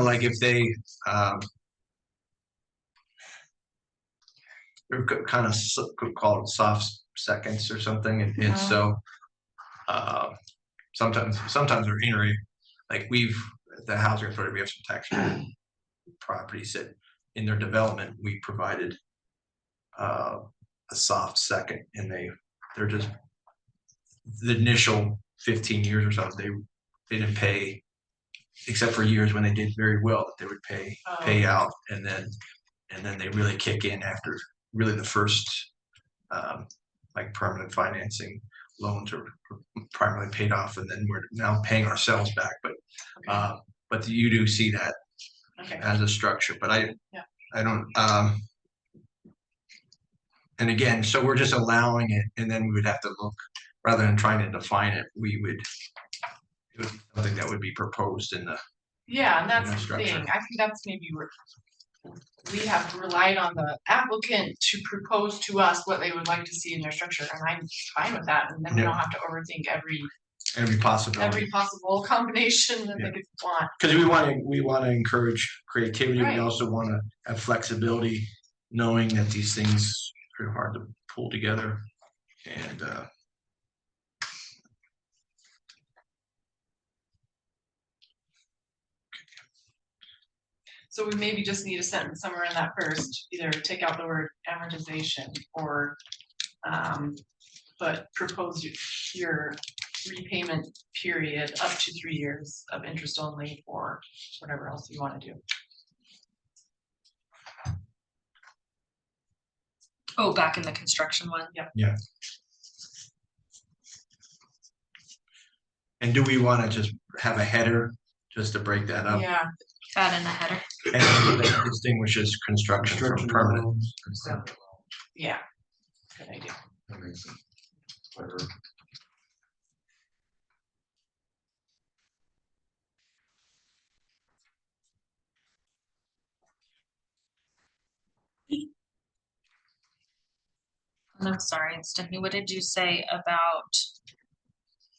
Like if they, they're kind of called soft seconds or something, and so, sometimes they're like the housing authority, we have some tax properties that in their development, we provided a soft second, and they're just the initial 15 years or so, they didn't pay, except for years when they did very well, that they would pay out, and then they really kick in after really the first like permanent financing loans are primarily paid off, and then we're now paying ourselves back. But you do see that as a structure, but I don't. And again, so we're just allowing it, and then we would have to look, rather than trying to define it, it would be something that would be proposed in the. Yeah, and that's the structure. thing. I think that's maybe where we have relied on the applicant to propose to us what they would like to see in their structure, and I'm fine with that. And then we don't have to overthink every possible combination that they could want. Because we want to encourage creativity. Right. We also want to have flexibility, knowing that these things are hard to pull together, and So we maybe just need a sentence somewhere in that first, either take out the word amortization or but propose your repayment period up to 3 years of interest only, or whatever else you want to do. Oh, back in the construction one. yeah. And do we want to just have a header just to break that up? Yeah, Add in the header. And that distinguishes construction from permanent. loans. yeah, good idea. That makes sense. Whatever. I'm sorry, Stephanie, what did you say about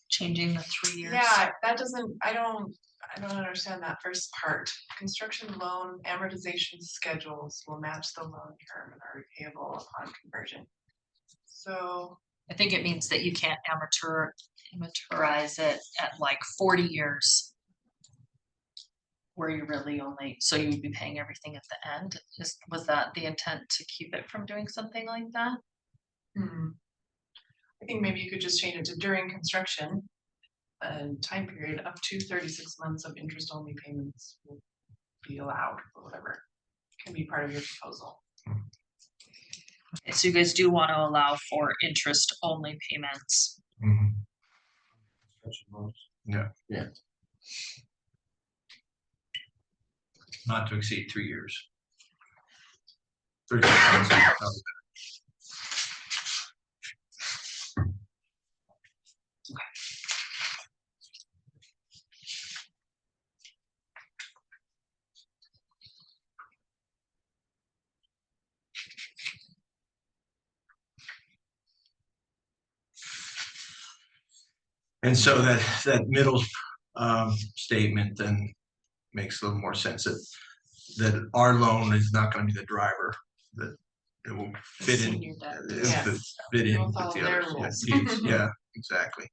changing the 3 years? Yeah, that doesn't, I don't understand that first part. Construction loan amortization schedules will match the loan term and are repayable upon conversion. So, I think it means that you can't amortize it at like 40 years. where you really only, so you would be paying everything at the end? Was that the intent to keep it from doing something like that? I think maybe you could just change it to during construction. And time period up to 36 months of interest only payments will be allowed or whatever. Can be part of your proposal. Okay, so you guys do want to allow for interest only payments. Yeah. Yeah. Not to exceed 3 years. 36 months. And so that middle statement then makes a little more sense that our loan is not gonna be the driver, that it will fit in. Senior debt. It will Yes. fit It in will with follow the their others. rules. Yeah, exactly.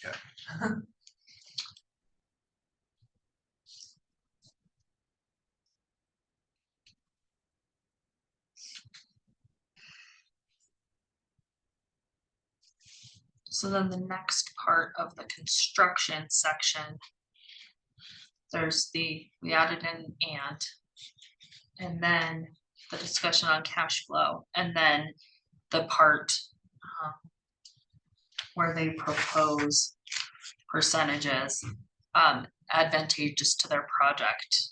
Yeah. So then the next part of the construction section. We added an and then the discussion on cash flow, and then the part where they propose percentages advantageous to their project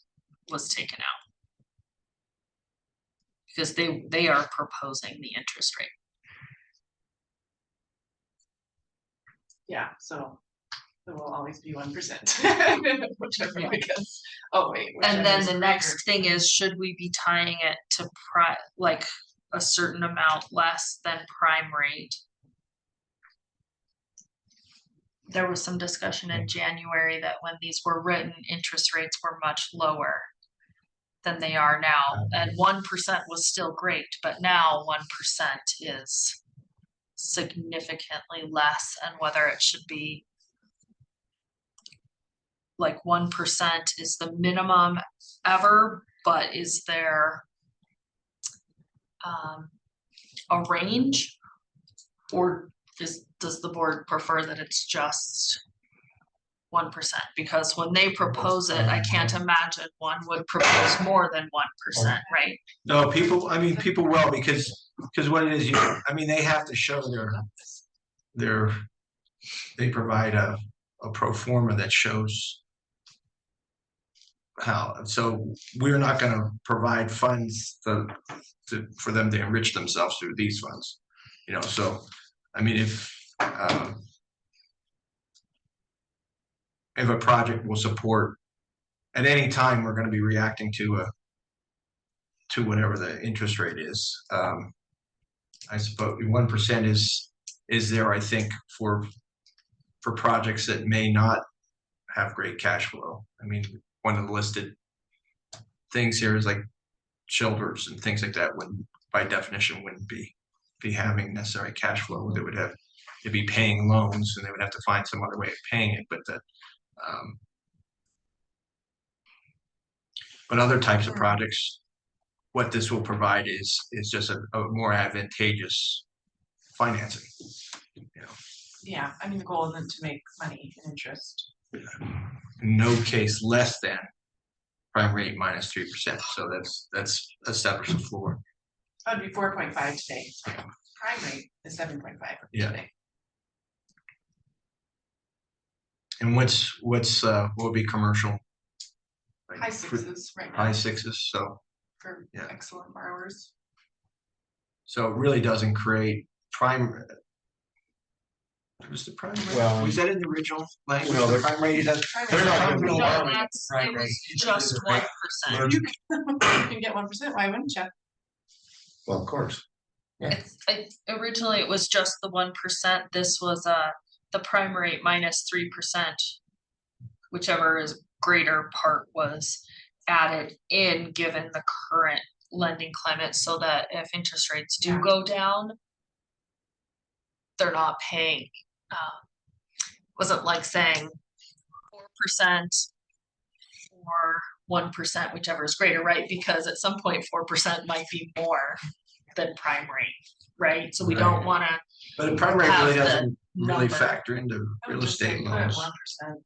was taken out. Because they are proposing the interest rate. Yeah, so it will always be 1%. Whichever, Yeah. because, oh wait. And then whichever is the next greater. thing is, should we be tying it to like a certain amount less than prime rate? There was some discussion in January that when these were written, interest rates were much lower than they are now, and 1% was still great, but now 1% is significantly less, and whether it should be like 1% is the minimum ever, but is there a range? Or does the board prefer that it's just 1%? Because when they propose it, I can't imagine one would propose more than 1%, right? No, people will, because what it is, they have to show they provide a pro forma that shows how, so we're not gonna provide funds for them to enrich themselves through these funds. So, if a project will support, at any time, we're gonna be reacting to whatever the interest rate is. I suppose 1% is there, I think, for projects that may not have great cash flow. One of the listed things here is like shelters and things like that, wouldn't, by definition, wouldn't be having necessary cash flow. They would have to be paying loans, and they would have to find some other way of paying it. But other types of projects, what this will provide is just a more advantageous financing. Yeah, the goal isn't to make money in interest. In no case less than prime rate minus 3%. So that's established the floor. That'd be 4.5 today. Prime rate is 7.5 Yeah. today. And what would be commercial? Like High sixes right now high sixes. So for yeah. excellent borrowers. So it really doesn't create prime. Was the prime rate? Well, was that in the original language? no, The the- prime rate doesn't. They're not gonna be No, borrowing that's, prime it was rate. just Right. 1%. You can get 1%, why wouldn't you? Well, of course. Originally it was just the 1%. This was the prime rate minus 3%, whichever is greater part was added in, given the current lending climate, so that if interest rates do Yeah. go down, they're not paying wasn't like saying 4% or 1%, whichever is greater, right? Because at some point, 4% might be more than prime rate, right? So we don't Right. wanna, But the prime rate Have really the doesn't really number. factor into I would real just say estate put loans. 1%.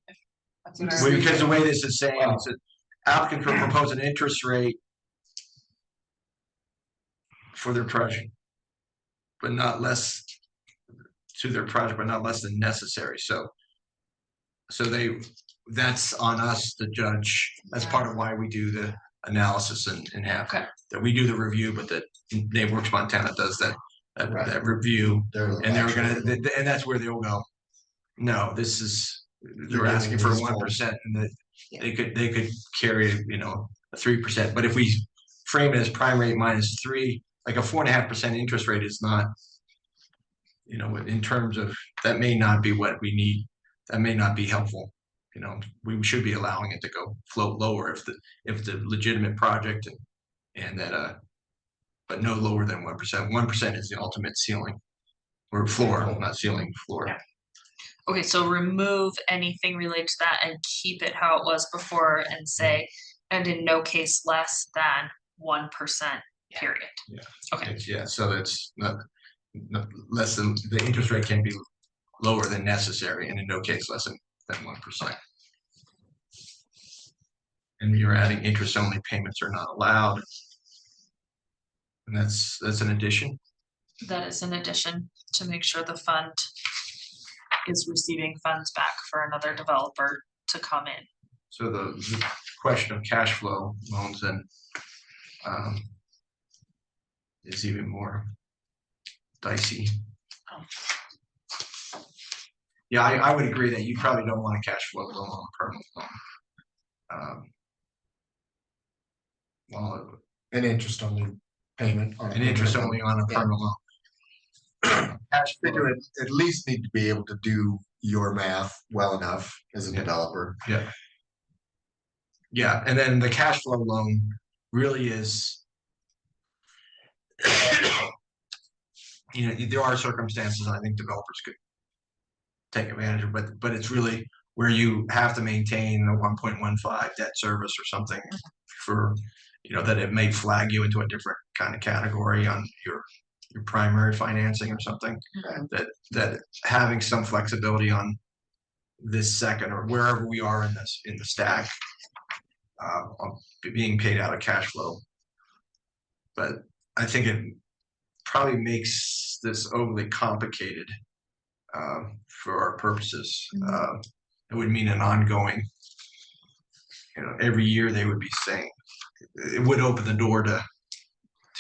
That's what I Well, would because say. the way this is saying, is that applicant will propose an interest rate for their project, but not less to their project, but not less than necessary. So that's on us to judge. That's part of why we do the analysis and have Okay. that we do the review, but that NeighborWorks Montana does that Right. that review, They're and they're actually- gonna, and that's where they'll go. No, this is, You're they're asking for giving these 1%, and that they could carry, a 3%. But if we frame it as prime rate -3, like a 4.5% interest rate is not, in terms of, that may not be what we need. That may not be helpful. We should be allowing it to go float lower if the legitimate project and that but no lower than 1%. 1% is the ultimate ceiling or floor, not ceiling, floor. Yeah. okay, so remove anything related to that and keep it how it was before and say, and in no case less than 1%, period. Okay. So it's not less than, the interest rate can be lower than necessary, and in no case less than 1%. And you're adding interest only payments are not allowed. And that's an addition. That is in addition to make sure the fund is receiving funds back for another developer to come in. So the question of cash flow loans then is even more dicey. Yeah, I would agree that you probably don't want a cash flow loan on a permanent loan. Well, An interest only payment. an interest only on a permanent loan. Cash flow, Figure it at least need to be able to do your math well enough as a Yeah. developer. yeah, and then the cash flow loan really is, there are circumstances I think developers could take advantage of, but it's really where you have to maintain a 1.15 debt service or something for, that it may flag you into a different kind of category on your primary financing or something. That having some flexibility on this second or wherever we are in the stack, on being paid out of cash flow. But I think it probably makes this overly complicated for our purposes. It would mean an ongoing, every year they would be saying, it would open the door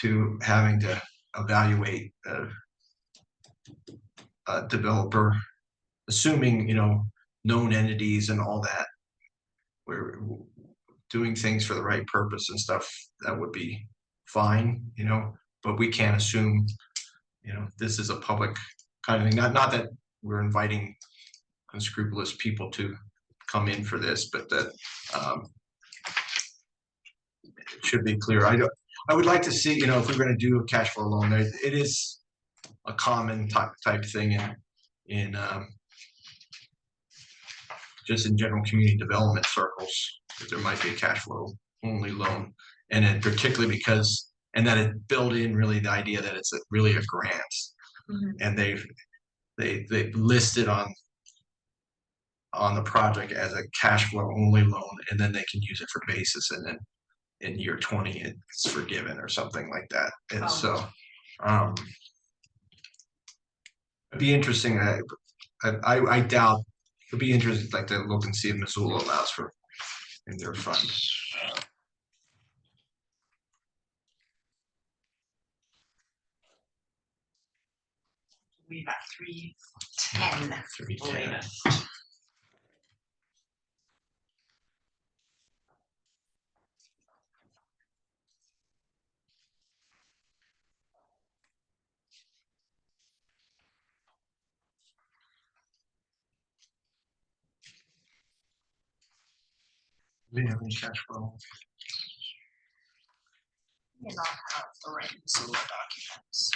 to having to evaluate a developer, assuming, known entities and all that. We're doing things for the right purpose and stuff, that would be fine, but we can't assume, this is a public kind of thing. Not that we're inviting unscrupulous people to come in for this, but that it should be clear. I would like to see, if we're going to do a cash flow loan, it is a common type thing in just in general community development circles, that there might be a cash flow only loan, and then particularly because, and that it built in really the idea that it's really a grant, and they've listed on the project as a cash flow only loan, and then they can use it for basis, and then in year 20 it's forgiven or something like that. And so it'd be interesting. I doubt, it'd be interesting like to look and see if Missoula allows for in their fund. We got 310. 310. latest. Do we have any cash flow? May not have the right Missoula documents.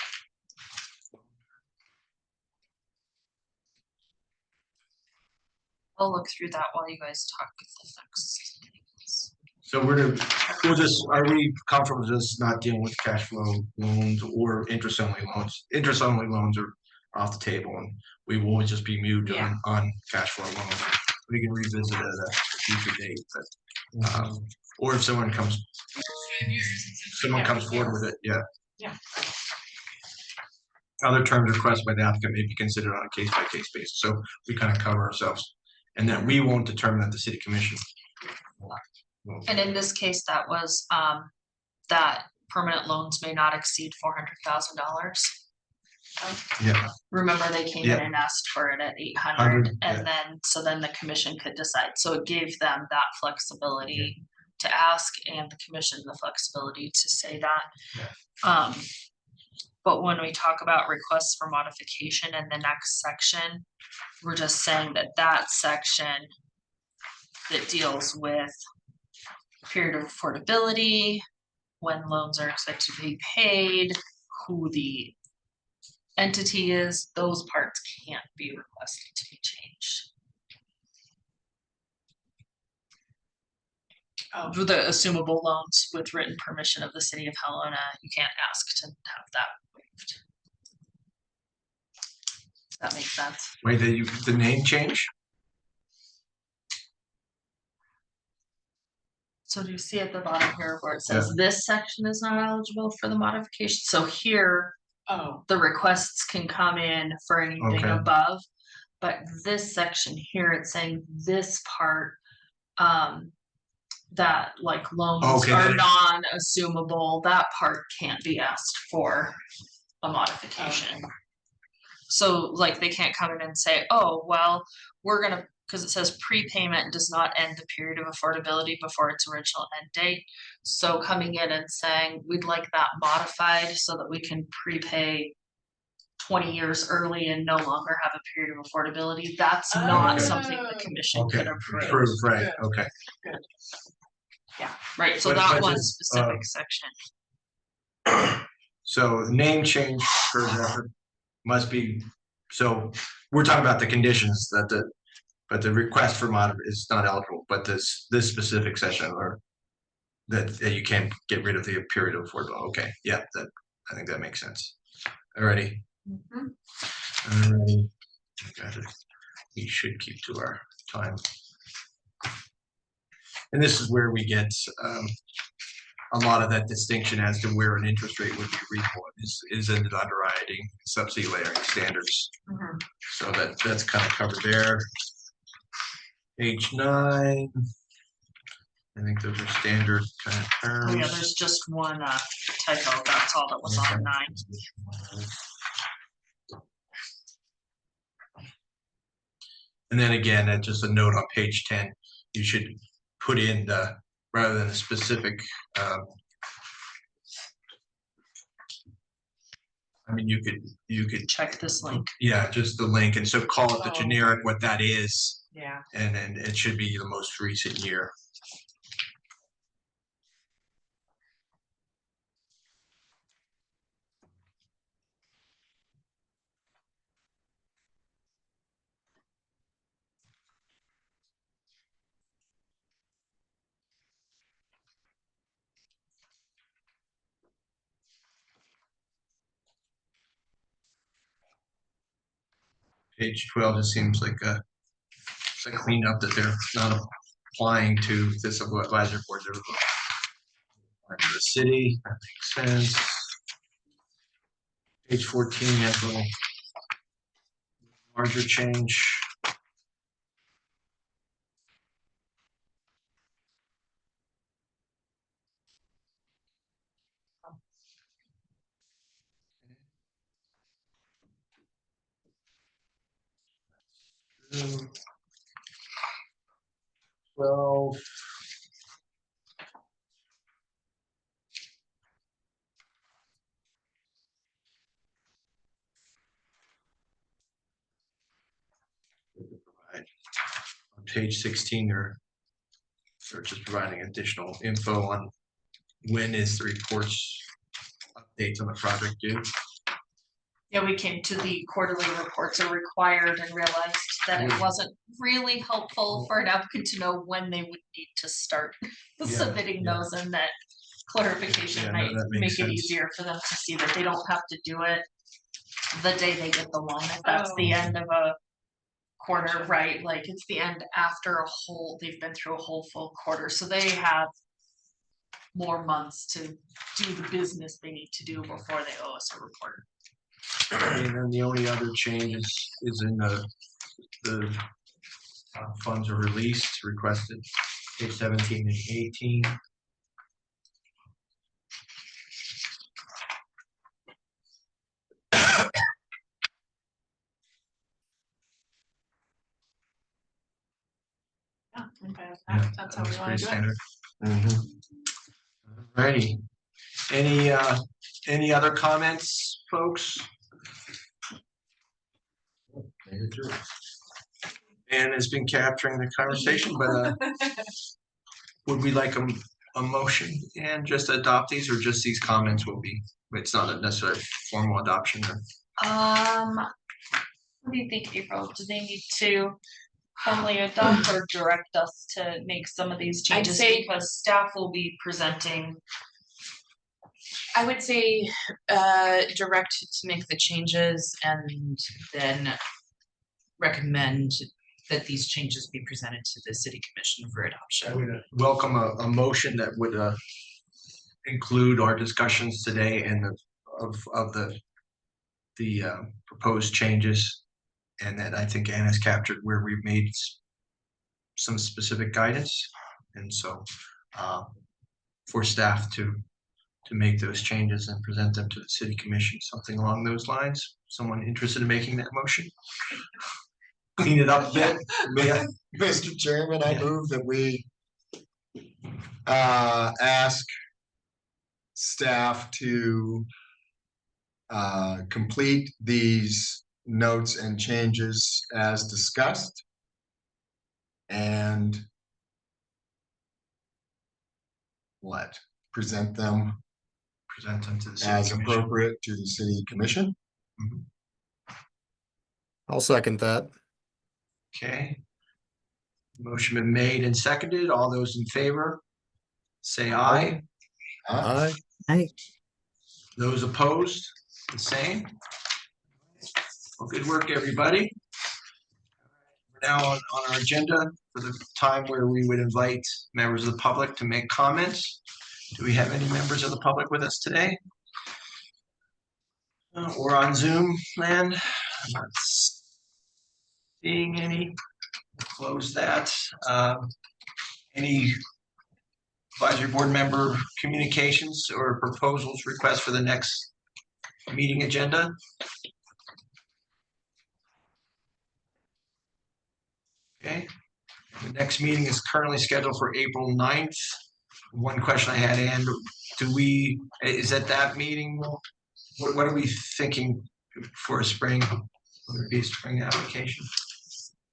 I'll look through that while you guys talk the next. So we'll just, are we comfortable just not dealing with cash flow loans or interest only loans? Interest only loans are off the table and we will just be mute Yeah. on cash flow loans. We can revisit it at a future date, but, or if someone comes forward with it, yeah. Yeah. Other terms requested by the applicant may be considered on a case by case basis, so we kind of cover ourselves. And then we won't determine that the city commission. And in this case, that was, that permanent loans may not exceed $400,000. Yeah, Remember, they came in Yeah. and asked for it at 800, 100, and yeah. then, so then the commission could decide, so it gave them that flexibility to ask and the commission the flexibility to say that. But when we talk about requests for modification in the next section, we're just saying that that section that deals with period of affordability, when loans are expected to be paid, who the entity is, those parts can't be requested to be changed. For the assumable loans with written permission of the city of Helena, you can't ask to have that waived. Does that make sense? wait, the name change? So do you see at the bottom here where it says this section is not eligible for the modification? So here, Oh, the requests can come in for anything Okay. above. But this section here, it's saying this part, that like loans Okay, are that- non-assumable, that part can't be asked for a modification. So like they can't come in and say, oh, well, we're gonna, because it says prepayment does not end the period of affordability before its original end date. So coming in and saying, we'd like that modified so that we can prepay 20 years early and no longer have a period of affordability, that's not Okay. something the commission Okay, could approve. approved, right, okay. Right, so But- that but one just, specific section. So name change, for example, must be, so we're talking about the conditions that but the request for mod is not eligible, but this specific section or that you can't get rid of the period of affordable, okay, yeah, I think that makes sense. Alrighty, mhm. alrighty, got it. We should keep to our time. And this is where we get, a lot of that distinction as to where an interest rate would be reasonable is in the underwriting subsidy layering standards. Mhm. So that's kind of covered there. Page 9. I think those are standard kind of terms. Oh yeah, there's just one typo, that's all that was Okay. on 9. And then again, just a note on page 10, you should put in the, rather than a specific, I mean, you could, Check this link. yeah, just the link, and so call it the Oh. generic, what that is, Yeah, and then it should be the most recent year. Page 12 just seems like a cleanup that they're not applying to this advisory board. They're applying to the city. That makes sense. Page 14 has a little larger change. Um, 12. On page 16, they're just providing additional info on when is the reports updates on the project due. Yeah, we came to the quarterly reports are required and realized that it wasn't really helpful for an applicant to know when they would need to start submitting yeah. those, and that clarification Yeah, no, might that make makes it sense. easier for them to see that they don't have to do it the day they get the loan, if that's the Oh. end of a quarter, right? Like it's the end after they've been through a whole full quarter, so they have more months to do the business they need to do before they owe us a report. And then the only other change is in the funds are released, requested, page 17 and 18. Yeah, okay, Yeah, that's how we that's wanna pretty do it. standard. Mhm. Righty. Any other comments, folks? Made it through. Ann has been capturing the conversation, but would we like a motion and just adopt these, or just these comments will be, it's not a necessarily formal adoption or? What do you think, April? Do they need to formally adopt or direct us to make some of these I'd changes? say- Because staff will be presenting. I would say direct to make the changes and then recommend that these changes be presented to the city commission for I adoption. would welcome a motion that would include our discussions today and of the proposed changes. And that I think Ann has captured where we've made some specific guidance. And so for staff to make those changes and present them to the city commission, something along those lines. Someone interested in making that motion? Clean it up a bit. Yeah. Mr. Chairman, I Yeah. move that we ask staff to complete these notes and changes as discussed. And present them Present them to the city as commission. appropriate to the city commission. I'll second that. Okay. Motion been made and seconded. All those in favor? Say aye. Aye. Those opposed, the same. Well, good work, everybody. We're now on our agenda for the time where we would invite members of the public to make comments. Do we have any members of the public with us today? Or on Zoom land? I'm not seeing any. Close that. Any advisory board member communications or proposals, requests for the next meeting agenda? Okay, the next meeting is currently scheduled for April 9th. One question I had, Ann, is at that meeting, what are we thinking for a spring? Would it be a spring application?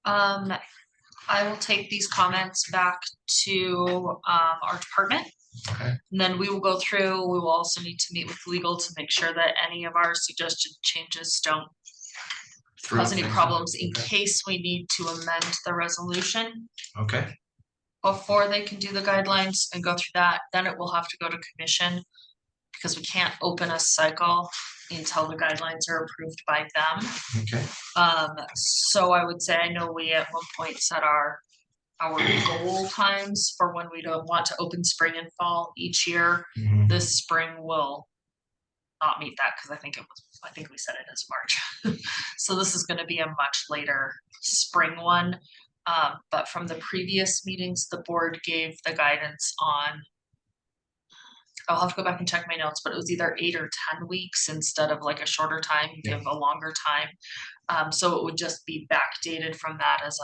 I will take these comments back to our department. Okay. And then we will go through, we will also need to meet with legal to make sure that any of our suggested changes don't cause any problems in case we need to amend the resolution Okay, before they can do the guidelines and go through that. Then it will have to go to commission because we can't open a cycle until the guidelines are approved by them. okay, So I would say, I know we at one point set our goal times for when we don't want to open spring and fall each year. Mhm. This spring will not meet that because I think we set it as March. So this is gonna be a much later spring one. But from the previous meetings, the board gave the guidance on, I'll have to go back and check my notes, but it was either 8 or 10 weeks instead of like a shorter time, Yeah. give a longer time. So it would just be backdated from that as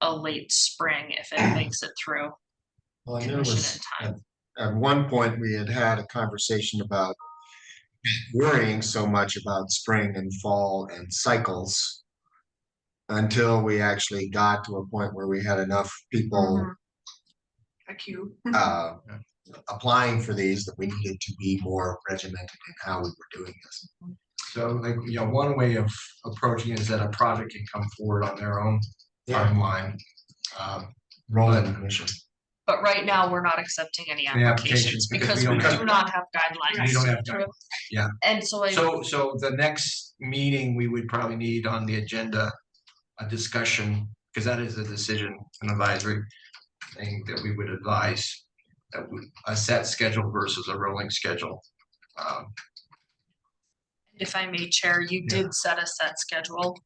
a late spring if it makes it through Well, and there commission was, in time. at one point, we had a conversation about worrying so much about spring and fall and cycles until we actually got to a point where we had enough people A queue. applying for these that we needed to be more regimented in how we were doing this. So like, one way of approaching it is that a project can come forward on their own timeline. Rolling commission. But right now, we're not accepting any Any applications applications because because we we don't do have- not have guidelines. We don't have guidelines, yeah. And so I, So the next meeting, we would probably need on the agenda a discussion, because that is a decision, an advisory thing that we would advise. That would, a set schedule versus a rolling schedule. if I may, Chair, you Yeah. did set a set schedule.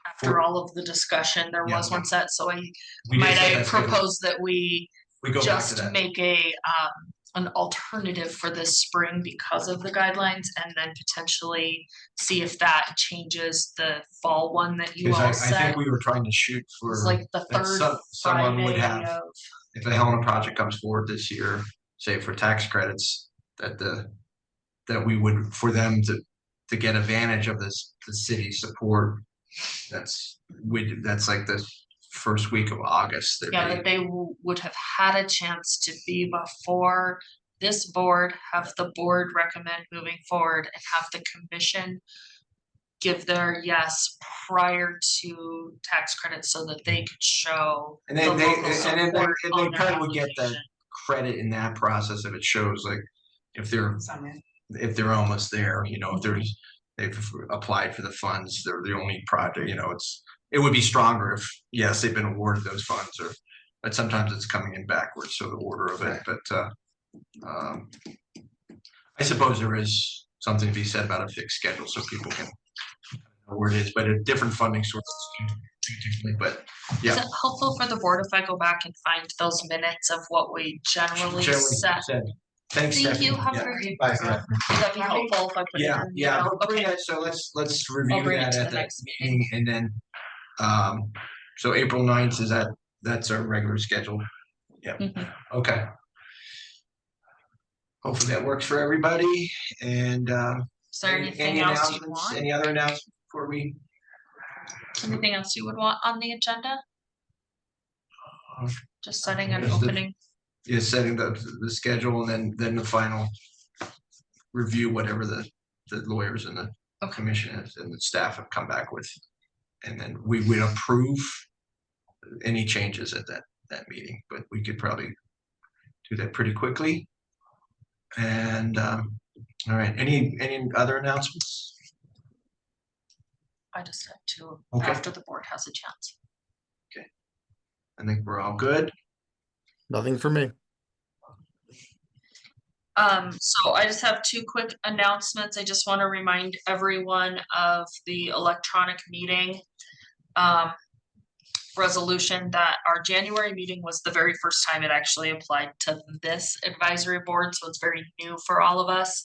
After all of the discussion, there was Yeah. one set, so We did might set I that schedule. propose that we We go back to just that. make an alternative for this spring because of the guidelines and then potentially see if that changes the fall one that you Because all I set. think we were trying to shoot for, It's like the that third someone would Friday have, of, if the Helena project comes forward this year, say for tax credits, that we would, for them to get advantage of this, the city support. That's like the first week of August. there'd yeah, be- that they would have had a chance to be before this board, have the board recommend moving forward and have the commission give their yes prior to tax credits so that they could show And the then they, local and then they, support and on they their probably would get the application. credit in that process if it shows like, if they're almost there, if they've applied for the funds, they're the only project, it would be stronger if, yes, they've been awarded those funds but sometimes it's coming in backwards, so the order of it, but, I suppose there is something to be said about a fixed schedule so people can know where it is, but a different funding sources, but Is yeah. it helpful for the board if I go back and find those minutes of what we generally set? Thanks, Thank Stephanie. you, have a Yeah. great. Bye, Would that be helpful if I put it Yeah, in? yeah, email? we'll bring Okay. that, so let's review bring it that to at the the next meeting, and then, so April 9th is that's our regular schedule. Yeah, Mhm. okay. Hopefully that works for everybody, and, Is there any anything else you announcements, want? any other announcements before we? Anything else you would want on the agenda? Just setting an Just the- opening. Yeah, setting the schedule, and then the final review, whatever the lawyers and the Okay. commission and the staff have come back with. And then we would approve any changes at that meeting, but we could probably do that pretty quickly. And, all right, any other announcements? I just have to, Okay. after the board has a chance. I think we're all good. Nothing for me. So I just have two quick announcements. I just want to remind everyone of the electronic meeting resolution that our January meeting was the very first time it actually applied to this advisory board, so it's very new for all of us.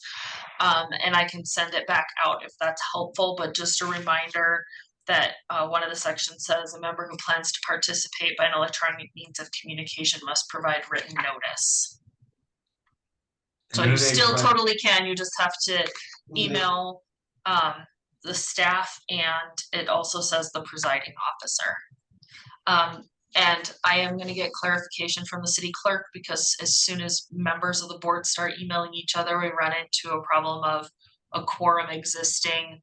And I can send it back out if that's helpful, but just a reminder that one of the sections says a member who plans to participate by an electronic means of communication must provide written notice. So And you do they still provide- totally can, you just have to email the staff, and it also says the presiding officer. And I am gonna get clarification from the city clerk, because as soon as members of the board start emailing each other, we run into a problem of a quorum existing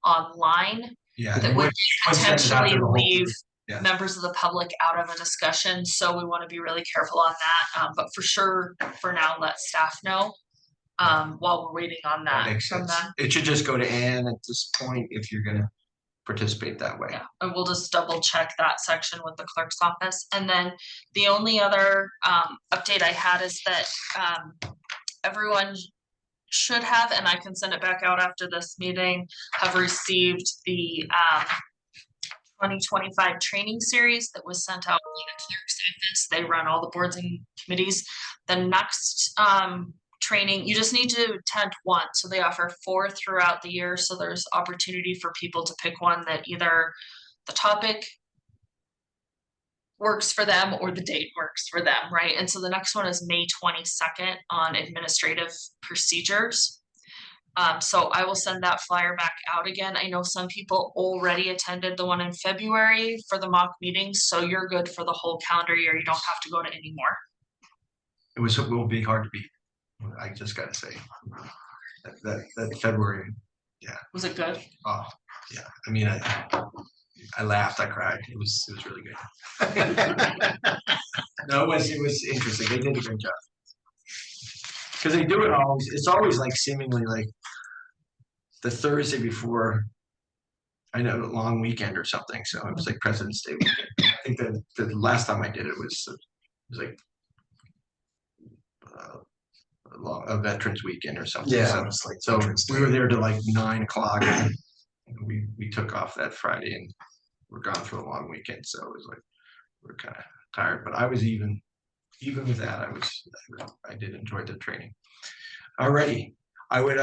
online Yeah. that and would we send it out to potentially the whole leave group. Yeah. members of the public out of a discussion, so we wanna be really careful on that, but for sure, for now, let staff know. While we're waiting on That that makes from sense. them. It should just go to Ann at this point if you're gonna participate that way. Yeah, and we'll just double check that section with the clerk's office. And then the only other update I had is that everyone should have, and I can send it back out after this meeting, have received the 2025 training series that was sent out to the clerk's office. They run all the boards and committees. The next training, you just need to attend one, so they offer 4 throughout the year, so there's opportunity for people to pick one that either the topic works for them or the date works for them, right? And so the next one is May 22nd on administrative procedures. So I will send that flyer back out again. I know some people already attended the one in February for the mock meetings, so you're good for the whole calendar year. You don't have to go to any more. It will be hard to beat. I just gotta say. That February Was it good? Oh, yeah, I mean, I laughed, I cried, it was really good. No, it was interesting, they did a good job. Cause they do it always, it's always like seemingly like the Thursday before, I know, a long weekend or something, so it was like President's Day weekend. I think that the last time I did it was like a Veterans Weekend or something. Yeah, So, it was like so Veterans we were Day. there till like 9 o'clock. And we took off that Friday and we're gone for a long weekend. So it was like we're kind of tired, but I was even with that. I did enjoy the training. Alrighty, I would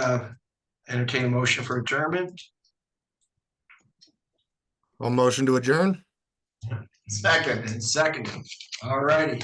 entertain a motion for adjournment. I'll motion to adjourn. Second. And second, alrighty.